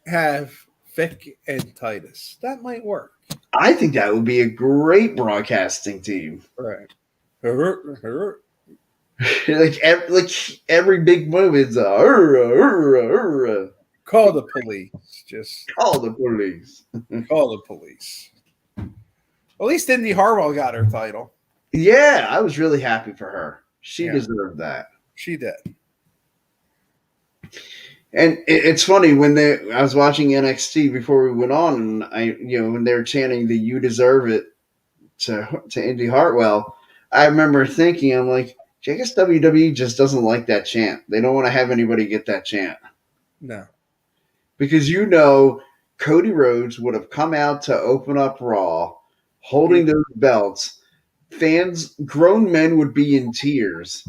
B: Have Vic and Titus. That might work.
A: I think that would be a great broadcasting team.
B: Right.
A: like every big move is
B: Call the police. Just
A: call the police.
B: call the police. At least Indy Hartwell got her title.
A: Yeah, I was really happy for her. She
B: Yeah.
A: deserved that.
B: She did.
A: And it's funny when I was watching NXT before we went on, and when they were chanting the "You deserve it" to Indy Hartwell, I remember thinking, I'm like, I guess WWE just doesn't like that chant. They don't want to have anybody get that chant
B: No.
A: because Cody Rhodes would have come out to open up Raw, holding those belts. Fans, grown men would be in tears.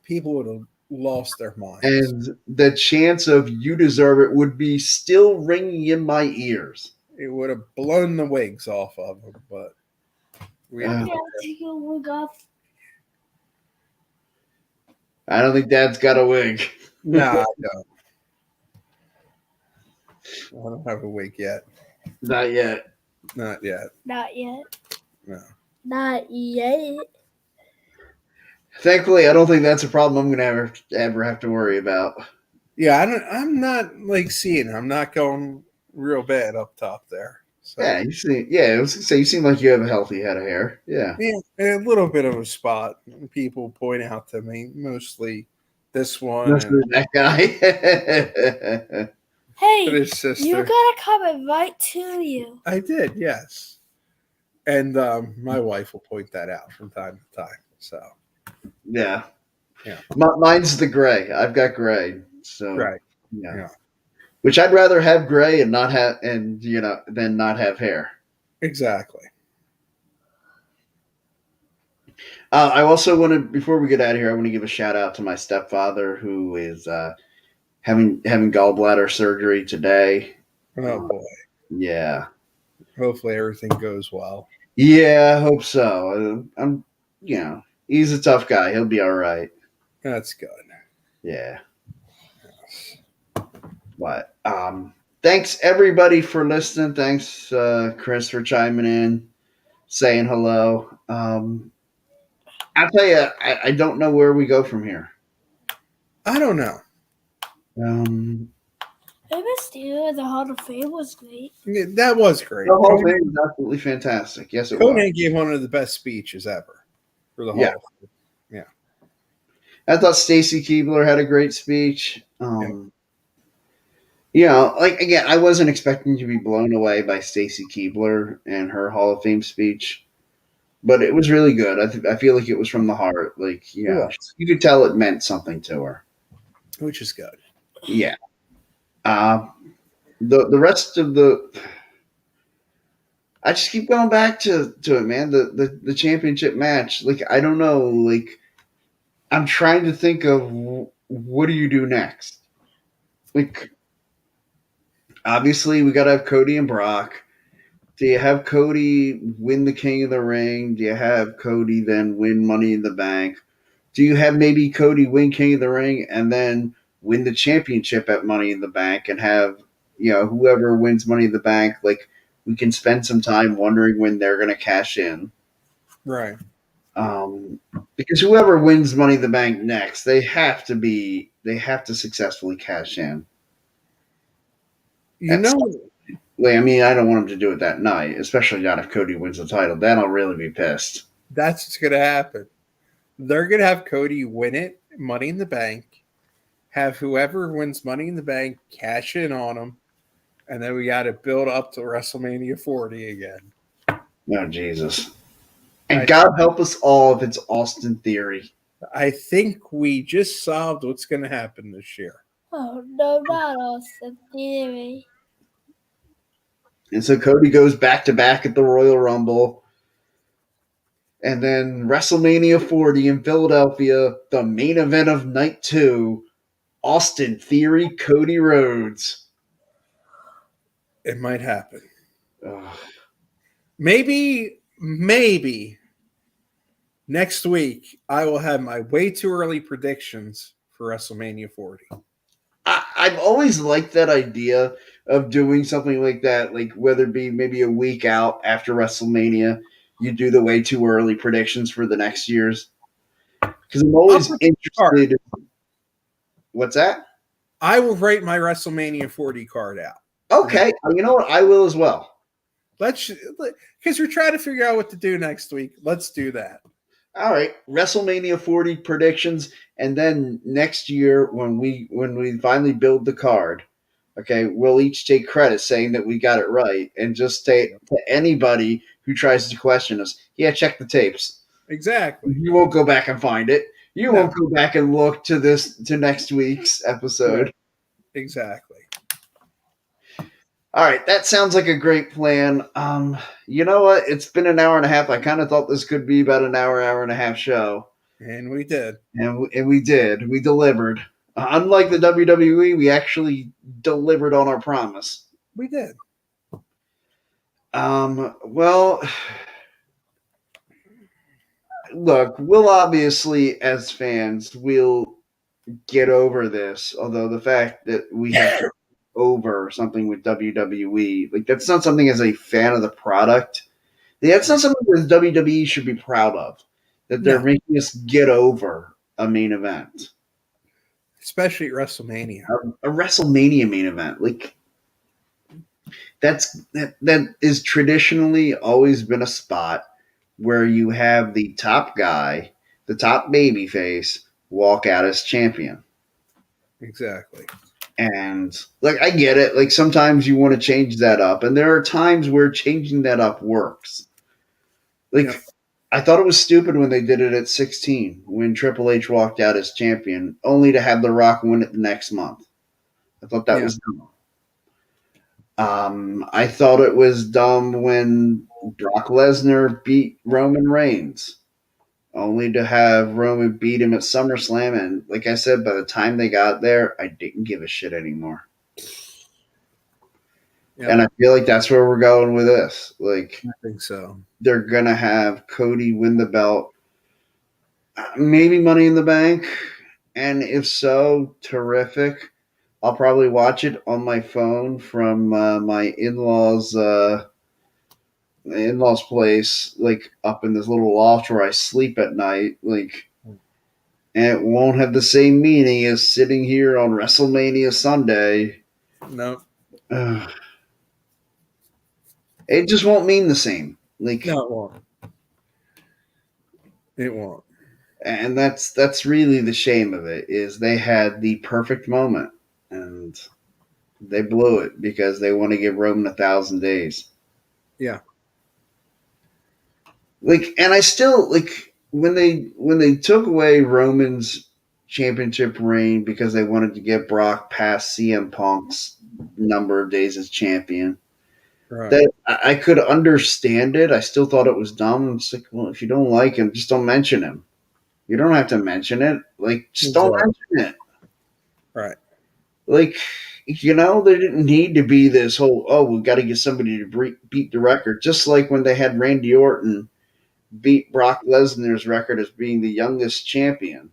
B: People would have lost their minds.
A: And the chance of "You deserve it" would be still ringing in my ears.
B: It would have blown the wigs off of them, but we
C: Yeah, take a wig off.
A: I don't think Dad's got a wig.
B: no, I don't. I don't have a wig yet.
A: Not yet.
B: Not yet.
C: Not yet.
B: No.
C: Not yet.
A: Thankfully, I don't think that's a problem I'm going to ever have to worry about.
B: Yeah, I'm not like seeing it. I'm not going real bad up top there. So
A: Yeah, you seem. Yeah, I was going to say you seem like you have a healthy head of hair. Yeah.
B: yeah, a little bit of a spot. People point out to me, mostly this one
A: Must
B: and
A: be that guy.
C: Hey,
B: his
C: you
B: sister.
C: got a comment right to you.
B: I did, yes. And my wife will point that out from time to time. So
A: Yeah.
B: yeah,
A: Mine's the gray. I've got gray. So,
B: right.
A: yeah.
B: Yeah,
A: Which I'd rather have gray and not have, and, than not have hair.
B: exactly.
A: I also want to, before we get out of here, I want to give a shout out to my stepfather who is having gallbladder surgery today.
B: Oh
A: Uh,
B: boy.
A: yeah.
B: Hopefully everything goes well.
A: Yeah, I hope so. He's a tough guy. He'll be all right.
B: That's good.
A: Yeah. But thanks everybody for listening. Thanks, Chris, for chiming in, saying hello. I'll tell you, I don't know where we go from here.
B: I don't know.
C: Mysterio, the Hall of Fame was great.
B: Yeah, that was great.
A: The whole thing was absolutely fantastic. Yes, it was.
B: Conan gave one of the best speeches ever for the
A: Yeah.
B: Hall of Fame. Yeah.
A: I thought Stacy Keebler had a great speech. Like again, I wasn't expecting to be blown away by Stacy Keebler and her Hall of Fame speech, but it was really good. I feel like it was from the heart. Like,
B: It was,
A: you could tell it meant something to her.
B: which is good.
A: Yeah. Uh, the rest of I just keep going back to it, man. The championship match. Like, I don't know. Like, I'm trying to think of what do you do next. Like, obviously, we got to have Cody and Brock. Do you have Cody win the King of the Ring? Do you have Cody then win Money in the Bank? Do you have maybe Cody win King of the Ring and then win the championship at Money in the Bank and have, whoever wins Money in the Bank, like, we can spend some time wondering when they're going to cash in.
B: Right.
A: Because whoever wins Money in the Bank next, they have to successfully cash in.
B: You
A: That's,
B: know,
A: I mean, I don't want them to do it that night, especially not if Cody wins the title. Then I'll really be pissed.
B: that's what's going to happen. They're going to have Cody win it, Money in the Bank, have whoever wins Money in the Bank cash in on them, and then we got to build up to WrestleMania 40 again.
A: Oh, Jesus. And God help us all if it's Austin Theory.
B: I think we just solved what's going to happen this year.
C: Oh, no, not Austin Theory.
A: And so Cody goes back to back at the Royal Rumble. And then WrestleMania 40 in Philadelphia, the main event of night 2, Austin Theory, Cody Rhodes.
B: It might happen.
A: Ugh.
B: Maybe next week I will have my way too early predictions for WrestleMania 40.
A: I've always liked that idea of doing something like that, like whether it be maybe a week out after WrestleMania, you do the way too early predictions for the next year's. Because I'm always interested. What's that?
B: I will write my WrestleMania 40 card out.
A: Okay, you know what? I will as well.
B: Because we're trying to figure out what to do next week. Let's do that.
A: All right, WrestleMania 40 predictions, and then next year when we finally build the card, okay, we'll each take credit saying that we got it right, and just say to anybody who tries to question us, yeah, check the tapes.
B: Exactly.
A: You won't go back and find it. You won't go back and look to next week's episode.
B: Yeah, exactly.
A: All right, that sounds like a great plan. You know what? It's been an hour and a half. I kind of thought this could be about an hour and a half show.
B: And we did.
A: And we did. We delivered. Unlike the WWE, we actually delivered on our promise.
B: We did.
A: Well, look, we'll obviously, as fans, we'll get over this. Although the fact that we have to over something with WWE, like that's not something as a fan of the product That's not something that WWE should be proud of. That they're
B: No,
A: making us get over a main event,
B: especially at WrestleMania.
A: a WrestleMania main event. Like that is traditionally always been a spot where you have the top guy, the top baby face, walk out as champion.
B: Exactly.
A: And like I get it, like sometimes you want to change that up, and there are times where changing that up works.
B: Yeah.
A: Like I thought it was stupid when they did it at 16 when Triple H walked out as champion, only to have The Rock win it the next month. I thought that
B: Yeah.
A: was dumb. I thought it was dumb when Brock Lesnar beat Roman Reigns, only to have Roman beat him at SummerSlam. And like I said, by the time they got there, I didn't give a shit anymore.
B: Yep.
A: And I feel like that's where we're going with this. Like,
B: I think so.
A: they're going to have Cody win the belt, maybe Money in the Bank. And if so, terrific. I'll probably watch it on my phone from my in-laws place, like up in this little loft where I sleep at night. Like, and it won't have the same meaning as sitting here on WrestleMania Sunday.
B: No.
A: Ugh. It just won't mean the same. Like,
B: No, it won't. It won't.
A: and that's really the shame of it, is they had the perfect moment and they blew it because they want to give Roman 1,000 days.
B: Yeah.
A: Like, and I still like when they took away Roman's championship reign because they wanted to get Brock past CM Punk's number of days as champion.
B: Right.
A: That I could understand it. I still thought it was dumb. It's like, well, if you don't like him, just don't mention him. You don't have to mention it. Like, just don't mention it.
B: Right.
A: Like, there didn't need to be this whole, oh, we've got to get somebody to beat the record. Just like when they had Randy Orton beat Brock Lesnar's record as being the youngest champion.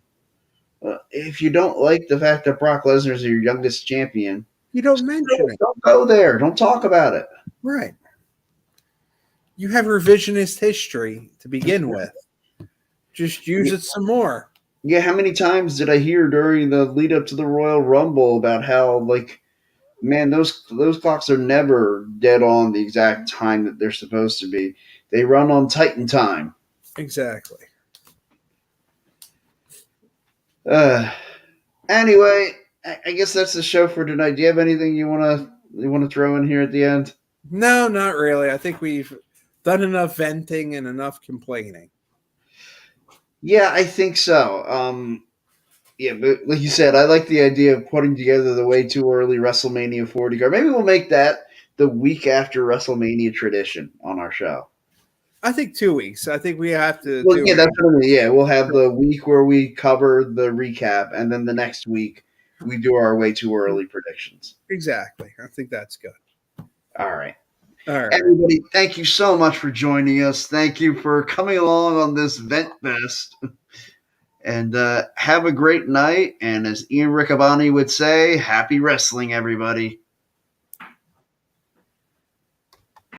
A: If you don't like the fact that Brock Lesnar is your youngest champion,
B: You don't mention it.
A: don't go there. Don't talk about it.
B: Right. You have revisionist history to begin with. Just use it some more.
A: Yeah, how many times did I hear during the lead up to the Royal Rumble about how, like, man, those clocks are never dead on the exact time that they're supposed to be. They run on Titan time.
B: Exactly.
A: Anyway, I guess that's the show for tonight. Do you have anything you wanna throw in here at the end?
B: No, not really. I think we've done enough venting and enough complaining.
A: Yeah, I think so. Yeah, but like you said, I like the idea of putting together the way too early WrestleMania 40 card. Maybe we'll make that the week after WrestleMania tradition on our show.
B: I think 2 weeks. I think we have to
A: Well,
B: do
A: yeah,
B: it.
A: that's what I mean. Yeah, we'll have the week where we cover the recap, and then the next week we do our way too early predictions.
B: Exactly. I think that's good.
A: All right.
B: All right.
A: Everybody, thank you so much for joining us. Thank you for coming along on this Vent Fest. And have a great night. And as Ian Riccaboni would say, happy wrestling, everybody.